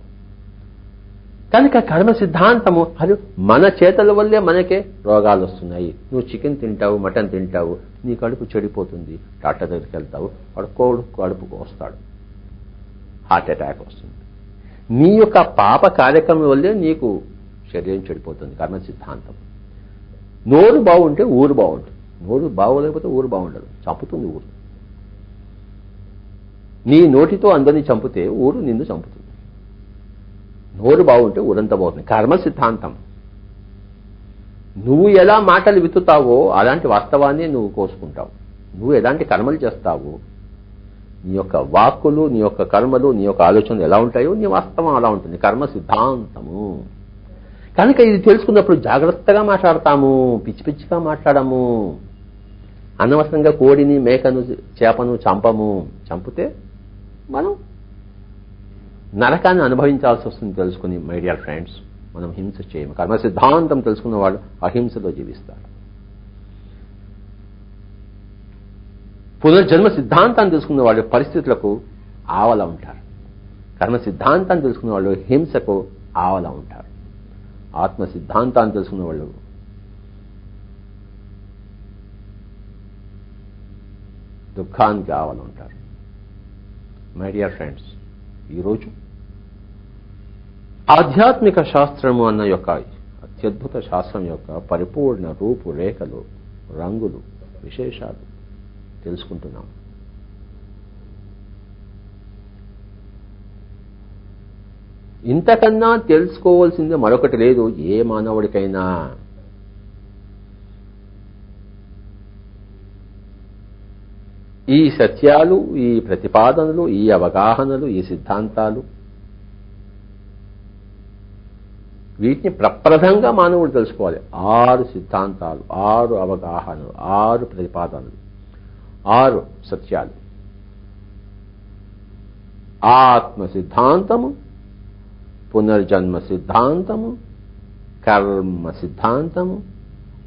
కనుక కర్మ సిద్ధాంతము అది మన చేతల వల్లే మనకే రోగాలు వస్తున్నాయి. నువ్వు చికెన్ తింటావు, మటన్ తింటావు, నీ కడుపు చెడిపోతుంది, డాక్టర్ దగ్గరికి వెళ్తావు, వాడు కడుపుకు వస్తాడు, హార్ట్ అటాక్ వస్తుంది. నీ యొక్క పాప కార్యక్రమం వల్లే నీకు శరీరం చెడిపోతుంది. కర్మ సిద్ధాంతం. నోరు బాగుంటే ఊరు బాగుంటుంది, నోరు బాగోలేకపోతే ఊరు బాగుండదు, చంపుతుంది ఊరు. నీ నోటితో అందరినీ చంపితే ఊరు నిన్ను చంపుతుంది. నోరు బాగుంటే ఊరంతా బాగుంటుంది. కర్మ సిద్ధాంతం. నువ్వు ఎలా మాటలు విత్తుతావో అలాంటి వాస్తవాన్ని నువ్వు కోసుకుంటావు. నువ్వు ఎలాంటి కర్మలు చేస్తావు, నీ యొక్క వాక్కులు, నీ యొక్క కర్మలు, నీ యొక్క ఆలోచనలు ఎలా ఉంటాయో నీ వాస్తవం అలా ఉంటుంది. కర్మ సిద్ధాంతము. కనుక ఇది తెలుసుకున్నప్పుడు జాగ్రత్తగా మాట్లాడతాము, పిచ్చి పిచ్చిగా మాట్లాడము. అనవసరంగా కోడిని, మేకను, చేపను చంపము. చంపితే మనం నరకాన్ని అనుభవించాల్సి వస్తుంది. తెలుసుకుని మై డియర్ ఫ్రెండ్స్, మనం హింస చేయము. కర్మ సిద్ధాంతం తెలుసుకున్న వాళ్ళు అహింసలో జీవిస్తారు. పునర్జన్మ సిద్ధాంతాన్ని తెలుసుకున్న వాళ్ళు పరిస్థితులకు ఆవల ఉంటారు. కర్మ సిద్ధాంతాన్ని తెలుసుకున్న వాళ్ళు హింసకు ఆవల ఉంటారు. ఆత్మ సిద్ధాంతాన్ని తెలుసుకున్న వాళ్ళు దుఃఖానికి ఆవల ఉంటారు. మై డియర్ ఫ్రెండ్స్, ఈరోజు ఆధ్యాత్మిక శాస్త్రము అన్న యొక్క అత్యద్భుత శాస్త్రం యొక్క పరిపూర్ణ రూపురేఖలు, రంగులు, విశేషాలు తెలుసుకుంటున్నాం. ఇంతకన్నా తెలుసుకోవాల్సింది మరొకటి లేదు ఏ మానవుడికైనా. ఈ సత్యాలు, ఈ ప్రతిపాదనలు, ఈ అవగాహనలు, ఈ సిద్ధాంతాలు, వీటిని ప్రప్రథంగా మానవుడు తెలుసుకోవాలి. 6 సిద్ధాంతాలు, 6 అవగాహనలు, 6 ప్రతిపాదనలు, 6 సత్యాలు. ఆత్మ సిద్ధాంతము, పునర్జన్మ సిద్ధాంతము, కర్మ సిద్ధాంతము,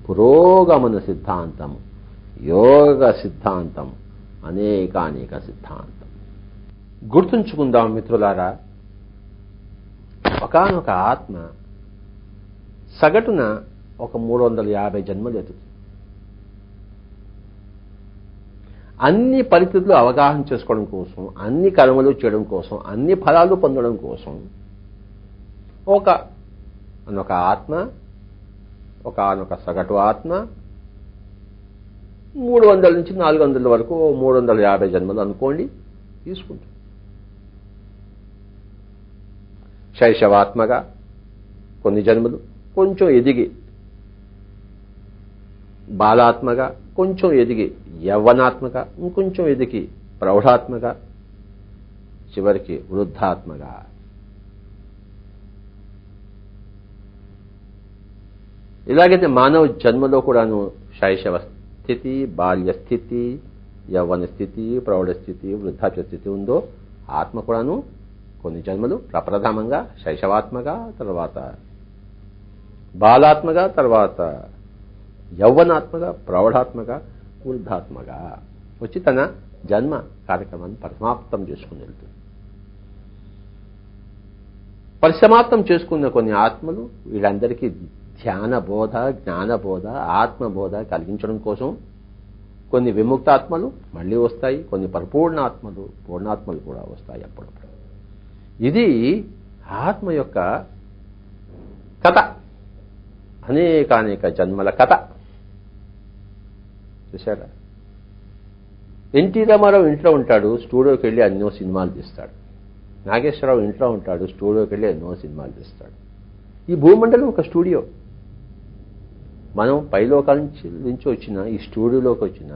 పురోగమన సిద్ధాంతము. యోగ సిద్ధాంతం, అనేక సిద్ధాంతం. గుర్తుంచుకుందాం మిత్రులారా, ఒకానొక ఆత్మ సగటున ఒక 350 జన్మలు ఎత్తుతుంది. అన్ని పరిస్థితులు అవగాహన చేసుకోవడం కోసం, అన్ని కర్మలు చేయడం కోసం, అన్ని ఫలాలు పొందడం కోసం ఒక ఆత్మ, ఒకనొక సగటు ఆత్మ 300 నుంచి 400 వరకు 350 జన్మలు అనుకోండి తీసుకుంటుంది. శైశవాత్మగా కొన్ని జన్మలు, కొంచెం ఎదిగి బాలాత్మగా, కొంచెం ఎదిగి యవ్వనాత్మగా, ఇంకొంచెం ఎదిగి ప్రౌఢాత్మగా, చివరికి వృద్ధాత్మగా. ఇలాగైతే మానవ జన్మలో కూడాను శైశవ స్థితి, బాల్య స్థితి, యవ్వన స్థితి, ప్రౌఢ స్థితి, వృద్ధాప్య స్థితి ఉందో, ఆత్మ కూడాను కొన్ని జన్మలు ప్రప్రథమంగా శైశవాత్మగా, తర్వాత బాలాత్మగా, తర్వాత యవ్వనాత్మగా, ప్రౌఢాత్మగా, వృద్ధాత్మగా వచ్చి తన జన్మ కార్యక్రమాన్ని పరిసమాప్తం చేసుకుని వెళ్తుంది. పరిసమాప్తం చేసుకున్న కొన్ని ఆత్మలు వీళ్ళందరికీ ధ్యానబోధ, జ్ఞానబోధ, ఆత్మబోధ కలిగించడం కోసం కొన్ని విముక్తాత్మలు మళ్ళీ వస్తాయి, కొన్ని పూర్ణాత్మలు కూడా వస్తాయి అప్పుడప్పుడు. ఇది ఆత్మ యొక్క కథ, అనేక జన్మల కథ. చూశారా? ఎన్టీ రామారావు ఇంట్లో ఉంటాడు, స్టూడియోకి వెళ్ళి ఎన్నో సినిమాలు తీస్తాడు. నాగేశ్వరరావు ఇంట్లో ఉంటాడు, స్టూడియోకి వెళ్ళి ఎన్నో సినిమాలు తీస్తాడు. ఈ భూమండలం ఒక స్టూడియో. మనం పైలోకాల నుంచి వచ్చిన ఈ స్టూడియోలోకి వచ్చిన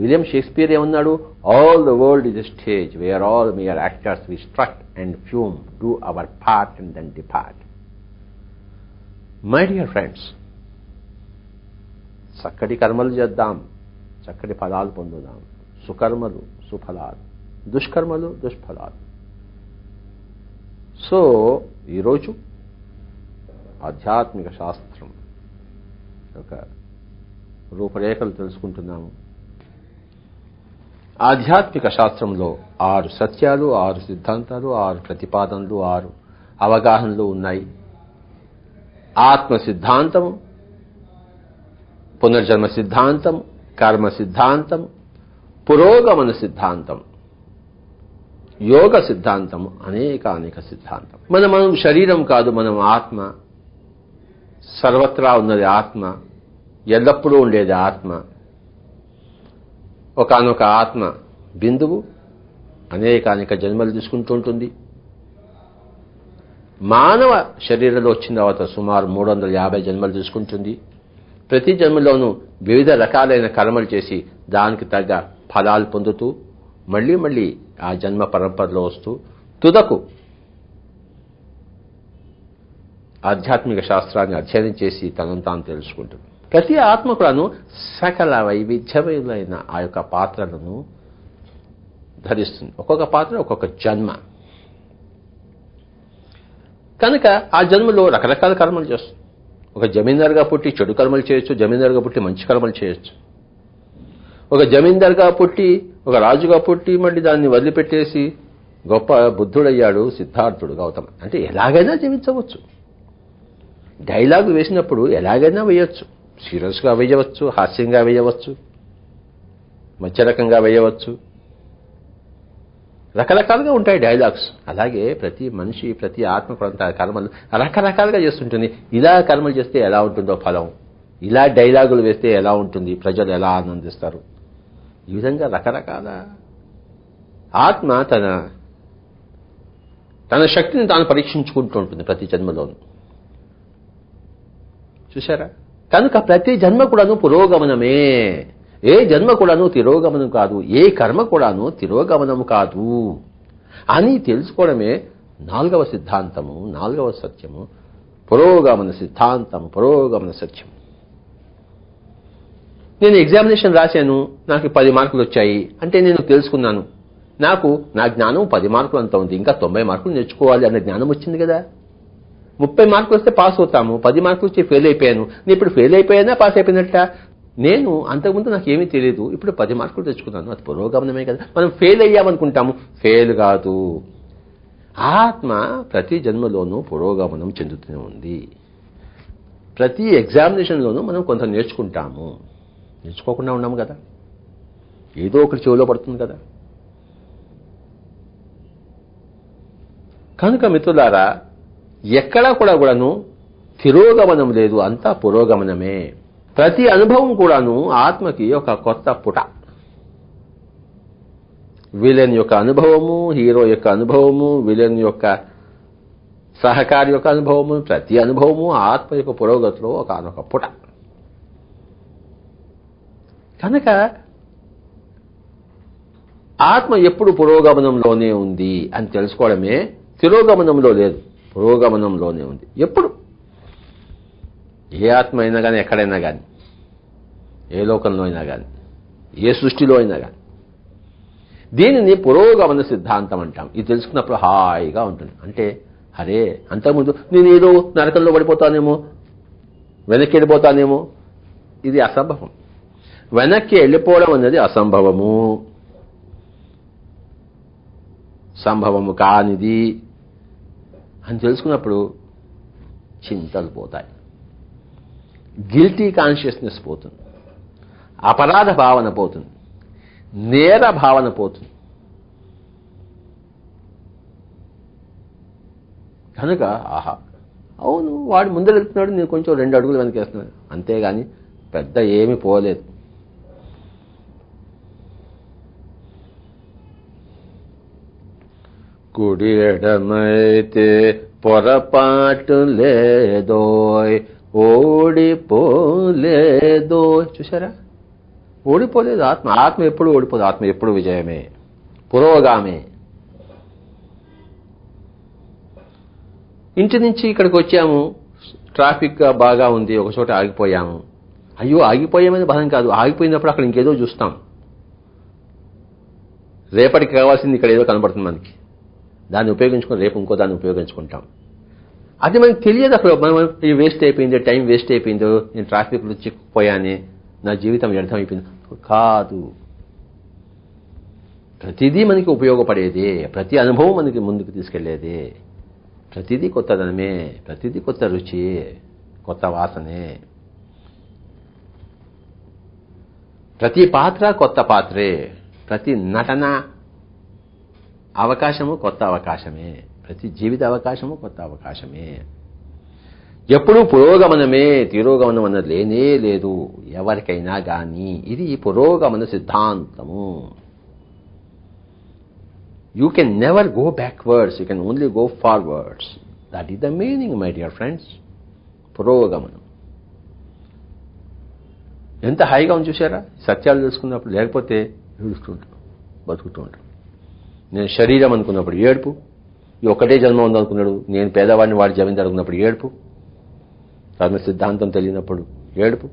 విలియం షేక్స్పియర్ ఏమన్నాడు? All the world is a stage where all mere actors we struck and fume, do our part and then depart. My dear friends, చక్కటి కర్మలు చేద్దాం, చక్కటి ఫలాలు పొందుదాం. సుకర్మలు సుఫలాలు, దుష్కర్మలు దుష్ఫలాలు. సో ఈరోజు ఆధ్యాత్మిక శాస్త్రం ఒక రూపరేఖలు తెలుసుకుంటున్నాము. ఆధ్యాత్మిక శాస్త్రంలో 6 సత్యాలు, 6 సిద్ధాంతాలు, 6 ప్రతిపాదనలు, 6 అవగాహనలు ఉన్నాయి. ఆత్మ సిద్ధాంతం, పునర్జన్మ సిద్ధాంతం, కర్మ సిద్ధాంతం, పురోగమన సిద్ధాంతం, యోగ సిద్ధాంతం, అనేక సిద్ధాంతం. మనం శరీరం కాదు, మనం ఆత్మ. సర్వత్రా ఉన్నది ఆత్మ, ఎల్లప్పుడూ ఉండేది ఆత్మ. ఒకానొక ఆత్మ బిందువు అనేక జన్మలు తీసుకుంటూ ఉంటుంది. మానవ శరీరంలో వచ్చిన తర్వాత సుమారు 350 జన్మలు తీసుకుంటుంది. ప్రతి జన్మలోనూ వివిధ రకాలైన కర్మలు చేసి దానికి తగ్గ ఫలాలు పొందుతూ మళ్ళీ ఆ జన్మ పరంపరలో వస్తూ తుదకు ఆధ్యాత్మిక శాస్త్రాన్ని అధ్యయనం చేసి తనను తాను తెలుసుకుంటుంది. ప్రతి ఆత్మ కూడాను సకల వైవిధ్యమైన ఆ యొక్క పాత్రలను ధరిస్తుంది. ఒక్కొక్క పాత్ర ఒక్కొక్క జన్మ. కనుక ఆ జన్మలో రకరకాల కర్మలు చేస్తుంది. ఒక జమీందారుగా పుట్టి చెడు కర్మలు చేయొచ్చు, జమీందారుగా పుట్టి మంచి కర్మలు చేయొచ్చు. ఒక జమీందారుగా పుట్టి ఒక రాజుగా పుట్టి మళ్ళీ దాన్ని వదిలిపెట్టేసి గొప్ప బుద్ధుడయ్యాడు సిద్ధార్థుడు గౌతమ. అంటే ఎలాగైనా జీవించవచ్చు. డైలాగ్ వేసినప్పుడు ఎలాగైనా వేయవచ్చు. సీరియస్గా వేయవచ్చు, హాస్యంగా వేయవచ్చు, మధ్య రకంగా వేయవచ్చు. రకరకాలుగా ఉంటాయి డైలాగ్స్. అలాగే ప్రతి మనిషి, ప్రతి ఆత్మ కొంత కర్మలు రకరకాలుగా చేస్తుంటుంది. ఇలా కర్మలు చేస్తే ఎలా ఉంటుందో ఫలం, ఇలా డైలాగులు వేస్తే ఎలా ఉంటుంది, ప్రజలు ఎలా ఆనందిస్తారు. ఈ విధంగా రకరకాల ఆత్మ తన శక్తిని తాను పరీక్షించుకుంటూ ఉంటుంది ప్రతి జన్మలోనూ. చూశారా? కనుక ప్రతి జన్మ కూడాను పురోగమనమే. ఏ జన్మ కూడాను తిరోగమనం కాదు, ఏ కర్మ కూడాను తిరోగమనము కాదు అని తెలుసుకోవడమే 4వ సిద్ధాంతము, 4వ సత్యము, పురోగమన సిద్ధాంతం, పురోగమన సత్యం. నేను ఎగ్జామినేషన్ రాశాను, నాకు 10 మార్కులు వచ్చాయి అంటే నేను తెలుసుకున్నాను, నా జ్ఞానం 10 మార్కులు అంత ఉంది, ఇంకా 90 మార్కులు నేర్చుకోవాలి అన్న జ్ఞానం వచ్చింది కదా. 30 మార్కులు వస్తే పాస్ అవుతాము, 10 మార్కులు వచ్చి ఫెయిల్ అయిపోయాను, నేను ఇప్పుడు ఫెయిల్ అయిపోయానా పాస్ అయిపోయినట్ట? నేను అంతకుముందు నాకు ఏమీ తెలియదు, ఇప్పుడు 10 మార్కులు తెచ్చుకున్నాను, అది పురోగమనమే కదా. మనం ఫెయిల్ అయ్యామనుకుంటాము, ఫెయిల్ కాదు. ఆత్మ ప్రతి జన్మలోనూ పురోగమనం చెందుతూనే ఉంది. ప్రతి ఎగ్జామినేషన్లోనూ మనం కొంత నేర్చుకుంటాము. నేర్చుకోకుండా ఉన్నాము కదా, ఏదో ఒకటి చెవిలో పడుతుంది కదా. కనుక మిత్రులారా, ఎక్కడా కూడాను తిరోగమనం లేదు, అంతా పురోగమనమే. ప్రతి అనుభవం కూడాను ఆత్మకి ఒక కొత్త పుట. విలన్ యొక్క అనుభవము, హీరో యొక్క అనుభవము, విలన్ యొక్క సహకారి యొక్క అనుభవము, ప్రతి అనుభవము ఆత్మ యొక్క పురోగతిలో ఒక పుట. కనుక ఆత్మ ఎప్పుడు పురోగమనంలోనే ఉంది అని తెలుసుకోవడమే. తిరోగమనంలో లేదు, పురోగమనంలోనే ఉంది ఎప్పుడు. ఏ ఆత్మ అయినా కానీ, ఎక్కడైనా కానీ, ఏ లోకంలో అయినా కానీ, ఏ సృష్టిలో అయినా కానీ, దీనిని పురోగమన సిద్ధాంతం అంటాం. ఇది తెలుసుకున్నప్పుడు హాయిగా ఉంటుంది. అంటే అరే, అంతకుముందు నేను ఏదో నరకంలో పడిపోతానేమో, వెనక్కి వెళ్ళిపోతానేమో, ఇది అసంభవం. వెనక్కి వెళ్ళిపోవడం అనేది అసంభవము, సంభవము కానిది అని తెలుసుకున్నప్పుడు చింతలు పోతాయి, గిల్టీ కాన్షియస్నెస్ పోతుంది, అపరాధ భావన పోతుంది, నేర భావన పోతుంది. కనుక ఆహా, అవును వాడు ముందర వెళ్తున్నాడు, నేను కొంచెం 2 అడుగులు వెనకేస్తున్నాను, అంతేగాని పెద్ద ఏమీ పోలేదు. కుడి ఎడమైతే పొరపాటు లేదోయ్, ఓడిపోలేదో. చూసారా, ఓడిపోలేదు ఆత్మ. ఆత్మ ఎప్పుడు ఓడిపోదు, ఆత్మ ఎప్పుడు విజయమే, పురోగామే. ఇంటి నుంచి ఇక్కడికి వచ్చాము, ట్రాఫిక్ బాగా ఉంది, ఒక చోట ఆగిపోయాము. అయ్యో ఆగిపోయామని బాధం కాదు, ఆగిపోయినప్పుడు అక్కడ ఇంకేదో చూస్తాం. రేపటికి కావాల్సింది ఇక్కడ ఏదో కనబడుతుంది మనకి, దాన్ని ఉపయోగించుకొని రేపు ఇంకో దాన్ని ఉపయోగించుకుంటాం. అది మనకి తెలియదు. అప్పుడు మనం వేస్ట్ అయిపోయింది, టైం వేస్ట్ అయిపోయిందో, నేను ట్రాఫిక్లో చిక్కుపోయానే, నా జీవితం వ్యర్థం అయిపోయింది కాదు. ప్రతిదీ మనకి ఉపయోగపడేదే, ప్రతి అనుభవం మనకి ముందుకు తీసుకెళ్లేదే. ప్రతిదీ కొత్తదనమే, ప్రతిదీ కొత్త రుచి, కొత్త వాసనే. ప్రతి పాత్ర కొత్త పాత్రే, ప్రతి నటన అవకాశము కొత్త అవకాశమే, ప్రతి జీవిత అవకాశము కొత్త అవకాశమే. ఎప్పుడూ పురోగమనమే, తిరోగమనం అన్నది లేనే లేదు ఎవరికైనా గాని. ఇది పురోగమన సిద్ధాంతము. You can never go backwards, you can only go forwards. That is the meaning, my dear friends. పురోగమనం ఎంత హాయిగా ఉంది చూసారా, సత్యాలు తెలుసుకున్నప్పుడు. లేకపోతే ఏడుస్తుంటాం, బతుకుతూ ఉంటాం. నేను శరీరం అనుకున్నప్పుడు ఏడుపు, ఈ ఒక్కటే జన్మ ఉందనుకున్నాడు, నేను పేదవాడిని, వాడి జమీందారు అనుకున్నప్పుడు ఏడుపు, కర్మ సిద్ధాంతం తెలియనప్పుడు ఏడుపు,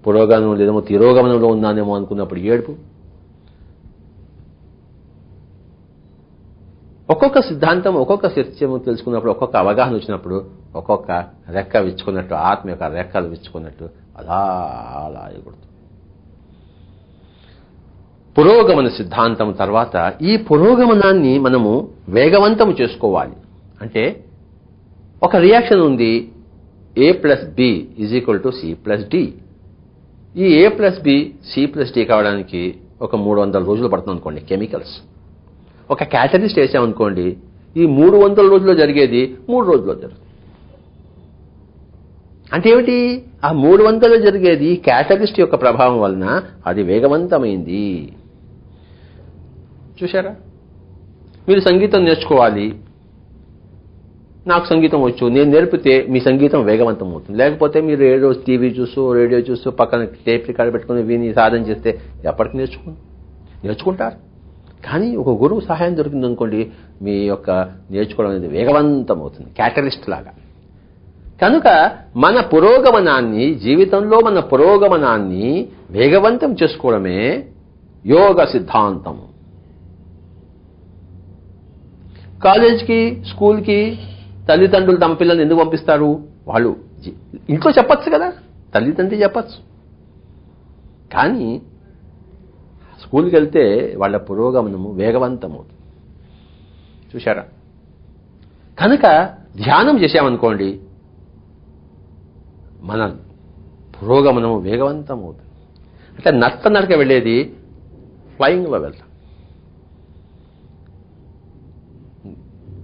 పురోగమనం లేదేమో తిరోగమనంలో ఉన్నానేమో అనుకున్నప్పుడు ఏడుపు. ఒక్కొక్క సిద్ధాంతం, ఒక్కొక్క సత్యము తెలుసుకున్నప్పుడు, ఒక్కొక్క అవగాహన వచ్చినప్పుడు, ఒక్కొక్క రెక్క విచ్చుకున్నట్టు, ఆత్మ యొక్క రెక్కలు విచ్చుకున్నట్టు అలా అలా ఎగురుతుంది. పురోగమన సిద్ధాంతం తర్వాత ఈ పురోగమనాన్ని మనము వేగవంతం చేసుకోవాలి. అంటే ఒక రియాక్షన్ ఉంది, A+B = C+D. ఈ A+B C+D కావడానికి ఒక 300 రోజులు పడుతుంది అనుకోండి. కెమికల్స్ ఒక క్యాటలిస్ట్ వేసామనుకోండి, ఈ 300 రోజుల్లో జరిగేది 3 రోజుల్లో జరుగుతుంది. అంటే ఏమిటి, ఆ 300లో జరిగేది క్యాటలిస్ట్ యొక్క ప్రభావం వలన అది వేగవంతమైంది. చూశారా, మీరు సంగీతం నేర్చుకోవాలి, నాకు సంగీతం వచ్చు, నేను నేర్పితే మీ సంగీతం వేగవంతం అవుతుంది. లేకపోతే మీరు ఏదో టీవీ చూస్తూ, రేడియో చూస్తూ, పక్కన టేప్ రికార్డు పెట్టుకుని విని సాధన చేస్తే ఎప్పటికి నేర్చుకుంటారు. కానీ ఒక గురువు సహాయం దొరికిందనుకోండి, మీ యొక్క నేర్చుకోవడం అనేది వేగవంతం అవుతుంది, క్యాటలిస్ట్ లాగా. కనుక మన పురోగమనాన్ని, జీవితంలో మన పురోగమనాన్ని వేగవంతం చేసుకోవడమే యోగ సిద్ధాంతం. కాలేజ్కి, స్కూల్కి తల్లిదండ్రులు తమ పిల్లల్ని ఎందుకు పంపిస్తారు? వాళ్ళు ఇంట్లో చెప్పచ్చు కదా, తల్లిదండ్రి చెప్పచ్చు. కానీ స్కూల్కి వెళ్తే వాళ్ళ పురోగమనము వేగవంతమవుతుంది. చూశారా? కనుక ధ్యానం చేశామనుకోండి, మన పురోగమనము వేగవంతం అవుతుంది. అంటే నడక వెళ్ళేది ఫ్లయింగ్లో వెళ్తాం,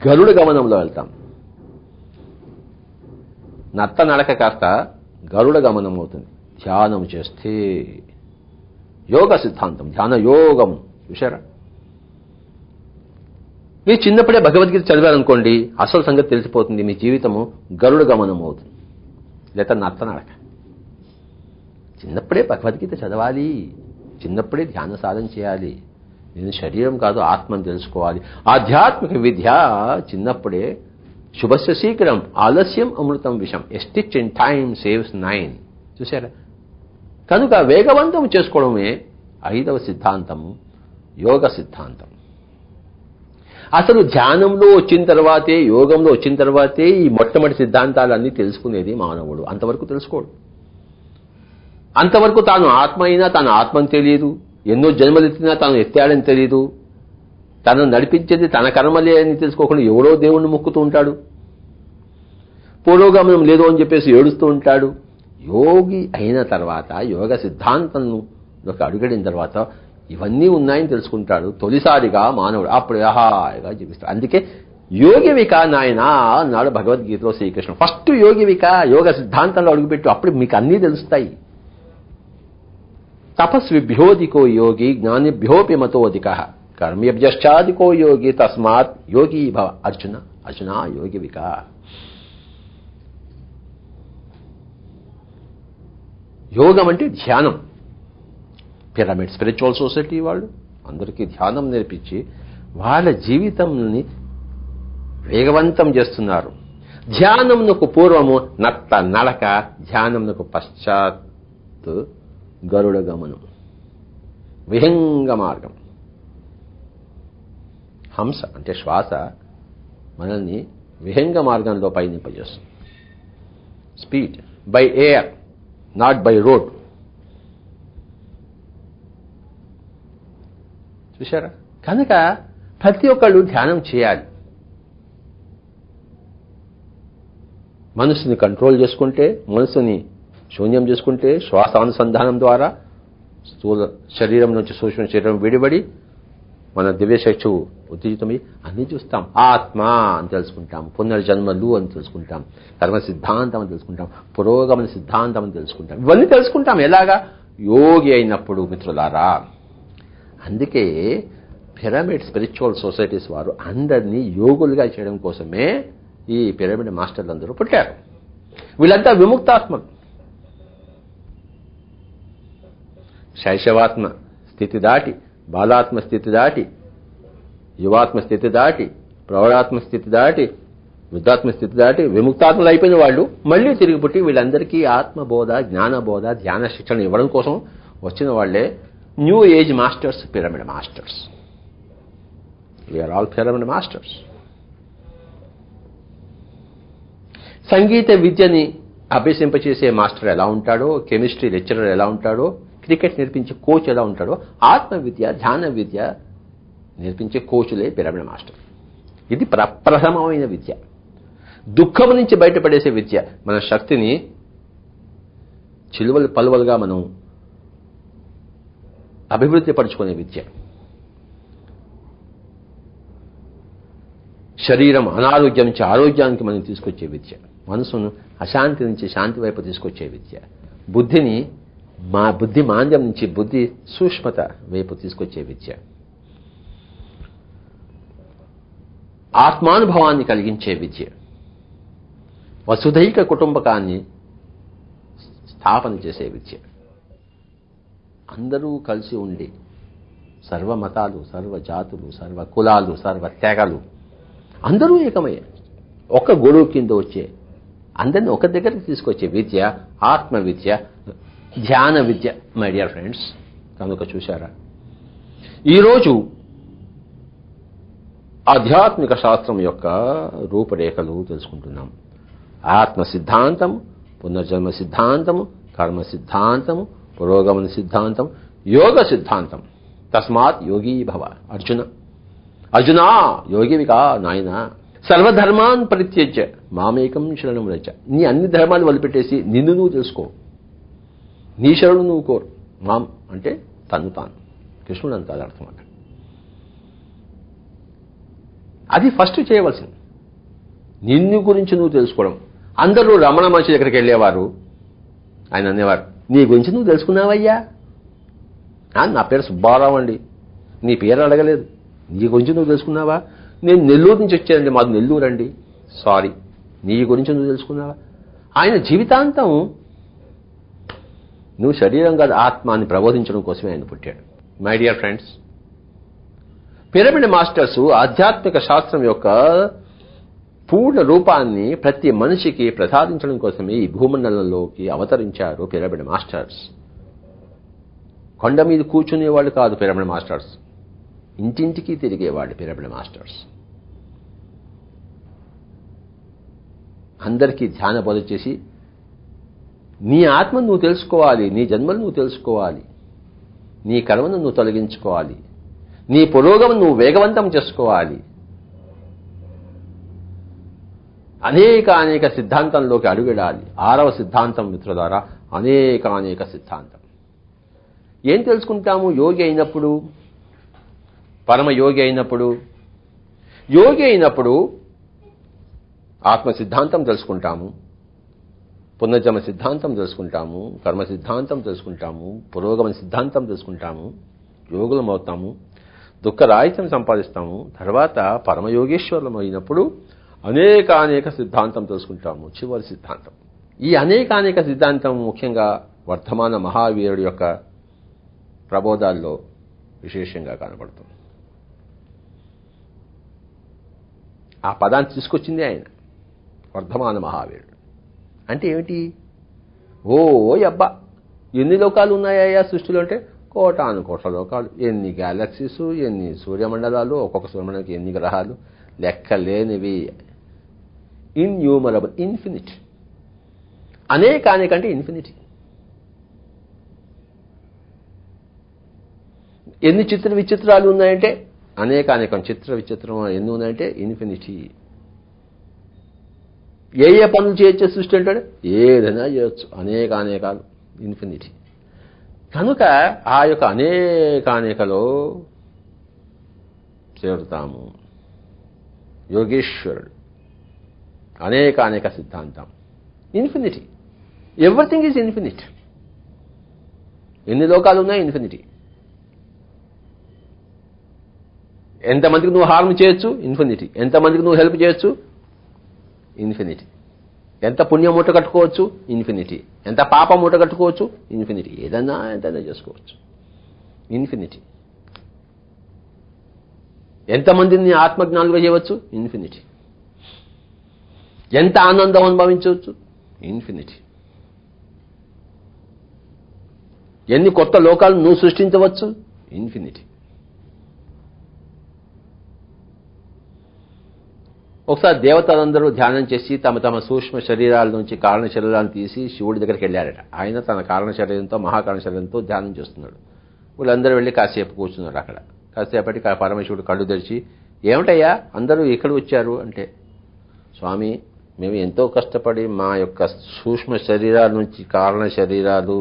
గరుడ గమనంలో వెళ్తాం. నడక కాస్త గరుడ గమనం అవుతుంది ధ్యానం చేస్తే. యోగ సిద్ధాంతం, ధ్యాన యోగం. చూశారా? మీరు చిన్నప్పుడే భగవద్గీత చదివారనుకోండి, అసలు సంగతి తెలిసిపోతుంది. మీ జీవితము గరుడ గమనం అవుతుంది, లేదా నడక. చిన్నప్పుడే భగవద్గీత చదవాలి, చిన్నప్పుడే ధ్యాన సాధన చేయాలి. నేను శరీరం కాదు, ఆత్మను తెలుసుకోవాలి. ఆధ్యాత్మిక విద్య చిన్నప్పుడే. శుభస్య శీఘ్రం ఆలస్యం అమృతం విషం, ఎ స్టిచ్ ఇన్ టైమ్ సేవ్స్ 9. చూశారా? కనుక వేగవంతం చేసుకోవడమే 5వ సిద్ధాంతము, యోగ సిద్ధాంతం. అసలు ధ్యానంలో వచ్చిన తర్వాతే, యోగంలో వచ్చిన తర్వాతే ఈ మొట్టమొదటి సిద్ధాంతాలన్నీ తెలుసుకునేది మానవుడు. అంతవరకు తెలుసుకోడు. అంతవరకు తాను ఆత్మ అయినా తాను ఆత్మని తెలియదు, ఎన్నో జన్మలెత్తినా తాను ఎత్తాడని తెలియదు, తనను నడిపించేది తన కర్మలే అని తెలుసుకోకుండా ఎవడో దేవుణ్ణి మొక్కుతూ ఉంటాడు, పురోగమనం లేదు అని చెప్పేసి ఏడుస్తూ ఉంటాడు. యోగి అయిన తర్వాత, యోగ సిద్ధాంతంలోకి అడుగడిన తర్వాత ఇవన్నీ ఉన్నాయని తెలుసుకుంటాడు తొలిసారిగా మానవుడు. అప్పుడు హాయిగా జీవిస్తాడు. అందుకే యోగివిక నాయన అన్నాడు భగవద్గీతలో శ్రీకృష్ణ. ఫస్ట్ యోగివిక, యోగ సిద్ధాంతంలో అడుగుపెట్టు, అప్పుడు మీకు అన్నీ తెలుస్తాయి. తపస్విభ్యోధికో యోగి జ్ఞానిభ్యోపి మతోధిక కర్మ్యభ్యశ్చాధికో యోగి తస్మాత్ యోగి భవ. అర్జున యోగివిక. యోగం అంటే ధ్యానం. పిరమిడ్ స్పిరిచువల్ సొసైటీ వాళ్ళు అందరికీ ధ్యానం నేర్పించి వాళ్ళ జీవితంని వేగవంతం చేస్తున్నారు. ధ్యానంకు పూర్వము నడక, ధ్యానంకు పశ్చాత్ గరుడ గమనం, విహంగ మార్గం. హంస అంటే శ్వాస మనల్ని విహంగ మార్గంలో పయనింపజేస్తుంది. Speed by air, not by road. చూశారా? కనుక ప్రతి ఒక్కళ్ళు ధ్యానం చేయాలి. మనసుని కంట్రోల్ చేసుకుంటే, మనసుని శూన్యం చేసుకుంటే, శ్వాసానుసంధానం ద్వారా స్థూల శరీరం నుంచి సూక్ష్మ శరీరం విడిబడి మన దివ్యశక్తి ఉత్తేజితమై అన్నీ చూస్తాం. ఆత్మ అని తెలుసుకుంటాం, పునర్జన్మలు అని తెలుసుకుంటాం, కర్మ సిద్ధాంతం అని తెలుసుకుంటాం, పురోగమన సిద్ధాంతం అని తెలుసుకుంటాం. ఇవన్నీ తెలుసుకుంటాం ఎలాగా? యోగి అయినప్పుడు మిత్రులారా. అందుకే పిరమిడ్ స్పిరిచువల్ సొసైటీస్ వారు అందరినీ యోగులుగా చేయడం కోసమే ఈ పిరమిడ్ మాస్టర్లు అందరూ పుట్టారు. వీళ్ళంతా విముక్తాత్మలు. శైశవాత్మ స్థితి దాటి, బాలాత్మ స్థితి దాటి, యువాత్మ స్థితి దాటి, ప్రౌఢాత్మ స్థితి దాటి, వృద్ధాత్మ స్థితి దాటి విముక్తాత్మలు అయిపోయిన వాళ్ళు మళ్లీ తిరిగి పుట్టి వీళ్ళందరికీ ఆత్మబోధ, జ్ఞానబోధ, ధ్యాన శిక్షణ ఇవ్వడం కోసం వచ్చిన వాళ్లే new age masters, pyramid masters. We are all pyramid masters. సంగీత విద్యని అభ్యసింపచేసే మాస్టర్ ఎలా ఉంటాడో, కెమిస్ట్రీ లెక్చరర్ ఎలా ఉంటాడో, క్రికెట్ నేర్పించే కోచ్ ఎలా ఉంటాడో, ఆత్మ విద్య, ధ్యాన విద్య నేర్పించే కోచులే పిరమిడ్ మాస్టర్. ఇది ప్రప్రథమమైన విద్య. దుఃఖం నుంచి బయటపడేసే విద్య. మన శక్తిని చిలువలు పలువలుగా మనం అభివృద్ధి పరుచుకునే విద్య. శరీరం అనారోగ్యం నుంచి ఆరోగ్యానికి మనం తీసుకొచ్చే విద్య. మనసును అశాంతి నుంచి శాంతి వైపు తీసుకొచ్చే విద్య. బుద్ధిని బుద్ధి మాంద్యం నుంచి బుద్ధి సూక్ష్మత వైపు తీసుకొచ్చే విద్య. ఆత్మానుభవాన్ని కలిగించే విద్య. వసుధైక కుటుంబకాన్ని స్థాపన చేసే విద్య. అందరూ కలిసి ఉండి సర్వ మతాలు, సర్వ జాతులు, సర్వ కులాలు, సర్వ తెగలు అందరూ ఏకమయ్యే ఒక గొడుగు కింద వచ్చే, అందరినీ ఒక దగ్గరికి తీసుకొచ్చే విద్య ఆత్మ విద్య, ధ్యాన విద్య. మై డియర్ ఫ్రెండ్స్, కనుక చూశారా, ఈరోజు ఆధ్యాత్మిక శాస్త్రం యొక్క రూపురేఖలు తెలుసుకుంటున్నాం. ఆత్మ సిద్ధాంతము, పునర్జన్మ సిద్ధాంతము, కర్మ సిద్ధాంతము, పురోగమన సిద్ధాంతం యోగ సిద్ధాంతం. తస్మాత్ యోగీ భవ. అర్జునా యోగివికా నాయన, సర్వధర్మాన్ పరిత్యజ్య మామేకం శరణం వ్రజ. నీ అన్ని ధర్మాలు వదిలిపెట్టేసి నిన్ను నువ్వు తెలుసుకో, నీ శరణు నువ్వు కోరు. మాం అంటే తను తాను, కృష్ణుడు అంత అర్థం అక్కడ. అది ఫస్ట్ చేయవలసింది, నిన్ను గురించి నువ్వు తెలుసుకోవడం. అందరూ రమణ మహర్షి దగ్గరికి వెళ్ళేవారు, ఆయన అనేవారు, నీ గురించి నువ్వు తెలుసుకున్నావయ్యా? నా పేరు సుబ్బారావు అండి. నీ పేరు అడగలేదు, నీ గురించి నువ్వు తెలుసుకున్నావా? నేను నెల్లూరు నుంచి వచ్చానండి, మాది నెల్లూరు అండి. సారీ, నీ గురించి నువ్వు తెలుసుకున్నావా? ఆయన జీవితాంతం నువ్వు శరీరం కాదు ఆత్మాన్ని ప్రబోధించడం కోసమే ఆయన పుట్టాడు. My dear friends, pyramid masters ఆధ్యాత్మిక శాస్త్రం యొక్క పూర్ణ రూపాన్ని ప్రతి మనిషికి ప్రసాదించడం కోసమే ఈ భూమండలంలోకి అవతరించారు పిరమిడ్ మాస్టర్స్. కొండ మీద కూర్చునేవాళ్ళు కాదు పిరమిడ్ మాస్టర్స్, ఇంటింటికి తిరిగేవాళ్ళు పిరమిడ్ మాస్టర్స్. అందరికీ ధ్యాన బోధ చేసి నీ ఆత్మను నువ్వు తెలుసుకోవాలి, నీ జన్మను నువ్వు తెలుసుకోవాలి, నీ కర్మను నువ్వు తొలగించుకోవాలి, నీ పురోగమనం నువ్వు వేగవంతం చేసుకోవాలి. అనేక సిద్ధాంతంలోకి అడుగుడాలి. 6వ సిద్ధాంతం మిత్రులారా, అనేక సిద్ధాంతం. ఏం తెలుసుకుంటాము యోగి అయినప్పుడు, పరమ యోగి అయినప్పుడు? యోగి అయినప్పుడు ఆత్మ సిద్ధాంతం తెలుసుకుంటాము, పునర్జన్మ సిద్ధాంతం తెలుసుకుంటాము, కర్మ సిద్ధాంతం తెలుసుకుంటాము, పురోగమన సిద్ధాంతం తెలుసుకుంటాము, యోగులం అవుతాము, దుఃఖరాహిత్యం సంపాదిస్తాము. తర్వాత పరమయోగేశ్వరులం అయినప్పుడు అనేక సిద్ధాంతం తెలుసుకుంటాము, చివరి సిద్ధాంతం. ఈ అనేక సిద్ధాంతం ముఖ్యంగా వర్ధమాన మహావీరుడి యొక్క ప్రబోధాల్లో విశేషంగా కనబడుతుంది. ఆ పదాన్ని తీసుకొచ్చింది ఆయన, వర్ధమాన మహావీరుడు. అంటే ఏమిటి? ఓ అబ్బా, ఎన్ని లోకాలు ఉన్నాయా సృష్టిలో అంటే కోటాను కోట్ల లోకాలు, ఎన్ని గ్యాలక్సీస్, ఎన్ని సూర్యమండలాలు, ఒక్కొక్క సూర్యమండలానికి ఎన్ని గ్రహాలు, లెక్కలేనివి, ఇన్యూమరబుల్, ఇన్ఫినిట్. అనేకంటే ఇన్ఫినిటీ. ఎన్ని చిత్ర విచిత్రాలు ఉన్నాయంటే అనేకం, చిత్ర విచిత్రం ఎన్ని ఉన్నాయంటే ఇన్ఫినిటీ. ఏ పనులు చేయొచ్చే సృష్టి అంటే ఏదైనా చేయొచ్చు, అనేకాలు, ఇన్ఫినిటీ. కనుక ఆ యొక్క అనేకలో చేరుతాము. యోగేశ్వరుడు, అనేక సిద్ధాంతం, ఇన్ఫినిటీ. Everything is infinite. ఎన్ని లోకాలు ఉన్నాయి? ఇన్ఫినిటీ. ఎంతమందికి నువ్వు హార్మ్ చేయొచ్చు? ఇన్ఫినిటీ. ఎంతమందికి నువ్వు హెల్ప్ చేయొచ్చు? ఇన్ఫినిటీ. ఎంత పుణ్యం మూట కట్టుకోవచ్చు? ఇన్ఫినిటీ. ఎంత పాపం మూట కట్టుకోవచ్చు? ఇన్ఫినిటీ. ఏదన్నా ఎంతైనా చేసుకోవచ్చు, ఇన్ఫినిటీ. ఎంతమందిని ఆత్మజ్ఞానులుగా చేయవచ్చు? ఇన్ఫినిటీ. ఎంత ఆనందం అనుభవించవచ్చు? ఇన్ఫినిటీ. ఎన్ని కొత్త లోకాలను నువ్వు సృష్టించవచ్చు? ఇన్ఫినిటీ. ఒకసారి దేవతలందరూ ధ్యానం చేసి తమ సూక్ష్మ శరీరాల నుంచి కారణ శరీరాలను తీసి శివుడి దగ్గరికి వెళ్ళారట. ఆయన తన కారణ శరీరంతో మహాకారణ శరీరంతో ధ్యానం చేస్తున్నాడు. వీళ్ళందరూ వెళ్ళి కాసేపు కూర్చున్నారు అక్కడ. కాసేపటికి ఆ పరమశివుడు కళ్ళు తెరిచి, ఏమిటయ్యా అందరూ ఇక్కడ వచ్చారు అంటే, స్వామి మేము ఎంతో కష్టపడి మా యొక్క సూక్ష్మ శరీరాల నుంచి కారణ శరీరాలు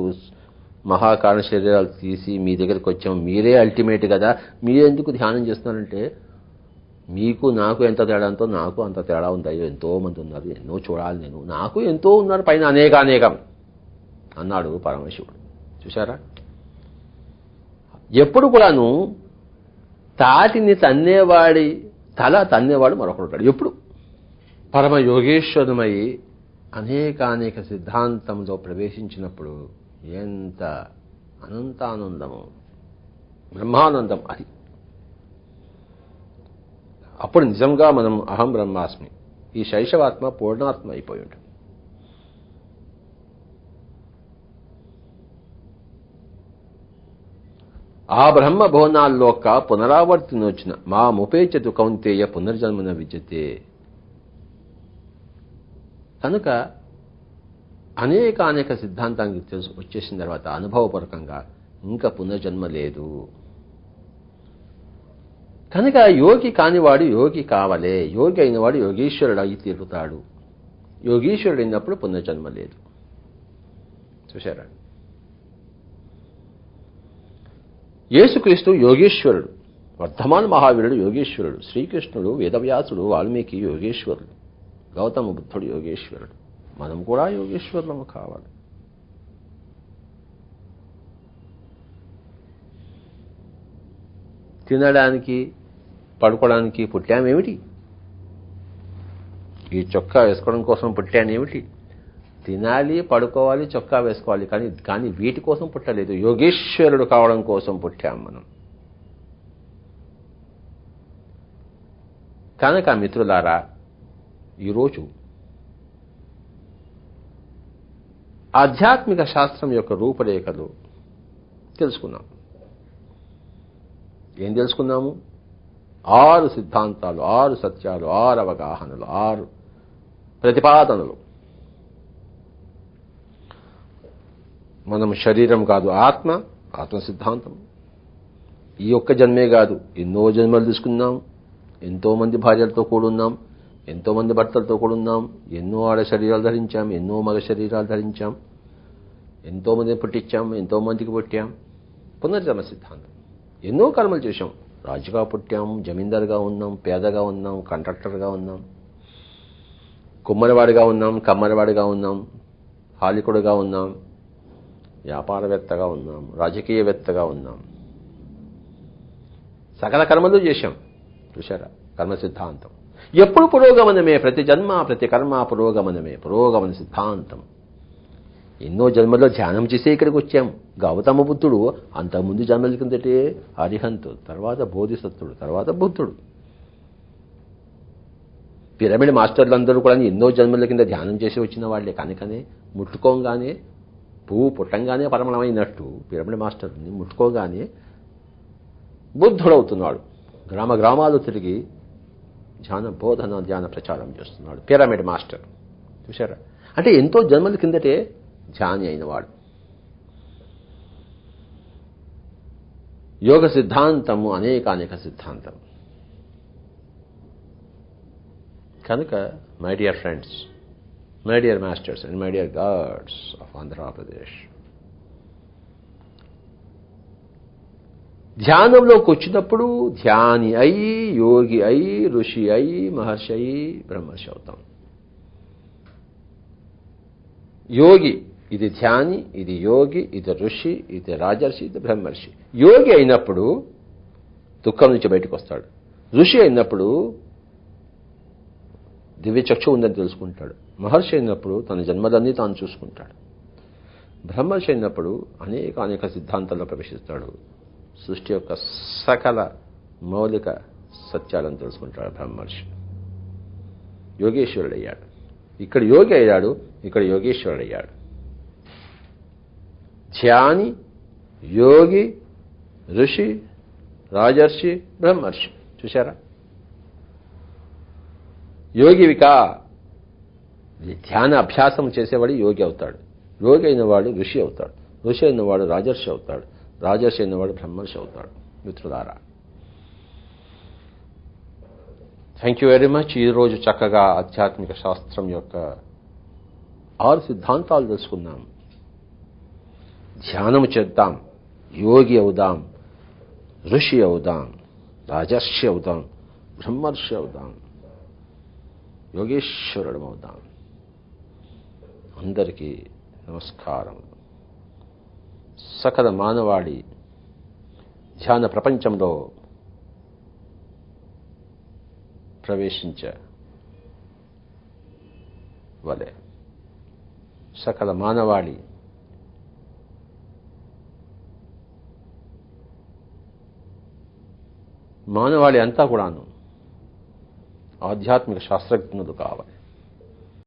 మహాకారణ శరీరాలు తీసి మీ దగ్గరికి వచ్చాము, మీరే అల్టిమేట్ కదా, మీరెందుకు ధ్యానం చేస్తున్నారంటే, మీకు నాకు ఎంత తేడా అంతో నాకు అంత తేడా ఉంది. అయ్యో ఎంతో మంది ఉన్నారు, ఎన్నో చూడాలి నేను, నాకు ఎంతో ఉన్నారు పైన అనేకం అన్నాడు పరమశివుడు. చూశారా? ఎప్పుడు కూడాను తాటిని తన్నేవాడి తల తన్నేవాడు మరొకడు ఉంటాడు. ఎప్పుడు పరమ యోగేశ్వరమై అనేక సిద్ధాంతంలో ప్రవేశించినప్పుడు ఎంత అనంతానందము, బ్రహ్మానందం. అది అప్పుడు నిజంగా మనం అహం బ్రహ్మాస్మి, ఈ శైశవాత్మ పూర్ణాత్మ అయిపోయి ఉంటుంది. ఆ బ్రహ్మ భువనాల్లోక పునరావర్తినొచ్చిన మా ముపేచతు కౌంతేయ పునర్జన్మన విద్యతే. కనుక అనేక సిద్ధాంతానికి వచ్చేసిన తర్వాత అనుభవపూర్వకంగా ఇంకా పునర్జన్మ లేదు. కనుక యోగి కానివాడు యోగి కావలే, యోగి అయినవాడు యోగీశ్వరుడు అయి తీరుతాడు. యోగీశ్వరుడు అయినప్పుడు పునర్జన్మ లేదు. చూశారా? యేసుక్రీస్తు యోగీశ్వరుడు, వర్ధమాన మహావీరుడు యోగేశ్వరుడు, శ్రీకృష్ణుడు, వేదవ్యాసుడు, వాల్మీకి యోగేశ్వరుడు, గౌతమ బుద్ధుడు యోగేశ్వరుడు. మనం కూడా యోగేశ్వరులము కావాలి. తినడానికి పడుకోవడానికి పుట్టామేమిటి? ఈ చొక్కా వేసుకోవడం కోసం పుట్టానేమిటి? తినాలి, పడుకోవాలి, చొక్కా వేసుకోవాలి, కానీ వీటి కోసం పుట్టలేదు. యోగేశ్వరుడు కావడం కోసం పుట్టాం మనం. కనుక మిత్రులారా, ఈరోజు ఆధ్యాత్మిక శాస్త్రం యొక్క రూపురేఖలు తెలుసుకున్నాం. ఏం తెలుసుకున్నాము? 6 సిద్ధాంతాలు, 6 సత్యాలు, 6 అవగాహనలు, 6 ప్రతిపాదనలు. మనం శరీరం కాదు, ఆత్మ సిద్ధాంతం. ఈ ఒక్క జన్మే కాదు, ఎన్నో జన్మలు తీసుకున్నాం. ఎంతో మంది భార్యలతో కూడున్నాం, ఎంతో మంది భర్తలతో కూడున్నాం, ఎన్నో ఆడ శరీరాలు ధరించాం, ఎన్నో మగ శరీరాలు ధరించాం, ఎంతో మందిని పుట్టించాం, ఎంతో మందికి పుట్టాం. పునర్జన్మ సిద్ధాంతం. ఎన్నో కర్మలు చేశాం. రాజుగా పుట్టాం, జమీందారుగా ఉన్నాం, పేదగా ఉన్నాం, కాంట్రాక్టర్గా ఉన్నాం, కుమ్మరివాడిగా ఉన్నాం, కమ్మరివాడిగా ఉన్నాం, హాలికుడుగా ఉన్నాం, వ్యాపారవేత్తగా ఉన్నాం, రాజకీయవేత్తగా ఉన్నాం. సకల కర్మలు చేశాం. చూశారా? కర్మ సిద్ధాంతం. ఎప్పుడు పురోగమనమే, ప్రతి జన్మ ప్రతి కర్మ పురోగమన సిద్ధాంతం. ఎన్నో జన్మల్లో ధ్యానం చేసే ఇక్కడికి వచ్చాం. గౌతమ బుద్ధుడు అంతకుముందు జన్మల కిందటే అరిహంతు, తర్వాత బోధిసత్తుడు, తర్వాత బుద్ధుడు. పిరమిడ్ మాస్టర్లందరూ కూడా ఎన్నో జన్మల కింద ధ్యానం చేసి వచ్చిన వాళ్లే. కనుకనే ముట్టుకోగానే పువ్వు పుట్టంగానే పరమణమైనట్టు పిరమిడ్ మాస్టర్ని ముట్టుకోగానే బుద్ధుడవుతున్నాడు. గ్రామాలు తిరిగి బోధన ధ్యాన ప్రచారం చేస్తున్నాడు పిరమిడ్ మాస్టర్. చూశారా? అంటే ఎంతో జన్మల కిందటే ధ్యాని అయినవాడు. యోగ సిద్ధాంతము అనేక సిద్ధాంతం. కనుక my dear friends, my dear masters and my dear God's of Andhra Pradesh, ధ్యానంలోకి వచ్చినప్పుడు ధ్యాని అయి, యోగి అయి, ఋషి అయి, మహర్షి అయి, బ్రహ్మర్షి అవుతాం. యోగి ఇది ధ్యాని, ఇది యోగి, ఇది ఋషి, ఇది రాజర్షి, ఇది బ్రహ్మర్షి. యోగి అయినప్పుడు దుఃఖం నుంచి బయటకు వస్తాడు. ఋషి అయినప్పుడు దివ్యచక్షు ఉందని తెలుసుకుంటాడు. మహర్షి అయినప్పుడు తన జన్మలన్నీ తాను చూసుకుంటాడు. బ్రహ్మర్షి అయినప్పుడు అనేక సిద్ధాంతాల్లో ప్రవేశిస్తాడు. సృష్టి యొక్క సకల మౌలిక సత్యాలను తెలుసుకుంటాడు బ్రహ్మర్షి. యోగేశ్వరుడు అయ్యాడు. ఇక్కడ యోగి అయ్యాడు, ఇక్కడ యోగేశ్వరుడు అయ్యాడు. ధ్యాని, యోగి, ఋషి, రాజర్షి, బ్రహ్మర్షి. చూశారా? యోగివిక ధ్యాన అభ్యాసం చేసేవాడు యోగి అవుతాడు. యోగి అయినవాడు ఋషి అవుతాడు. ఋషి అయినవాడు రాజర్షి అవుతాడు. రాజర్షి అయినవాడు బ్రహ్మర్షి అవుతాడు. మిత్రులారా, థ్యాంక్ యూ వెరీ మచ్. ఈరోజు చక్కగా ఆధ్యాత్మిక శాస్త్రం యొక్క 6 సిద్ధాంతాలు తెలుసుకున్నాం. ధ్యానం చేద్దాం, యోగి అవుదాం, ఋషి అవుదాం, రాజర్షి అవుదాం, బ్రహ్మర్షి అవుదాం, యోగేశ్వరుడు అవుదాం. అందరికీ నమస్కారం. సకల మానవాళి ధ్యాన ప్రపంచంలో ప్రవేశించవలె. సకల మానవాళి అంతా కూడాను ఆధ్యాత్మిక శాస్త్రజ్ఞులు కావాలి.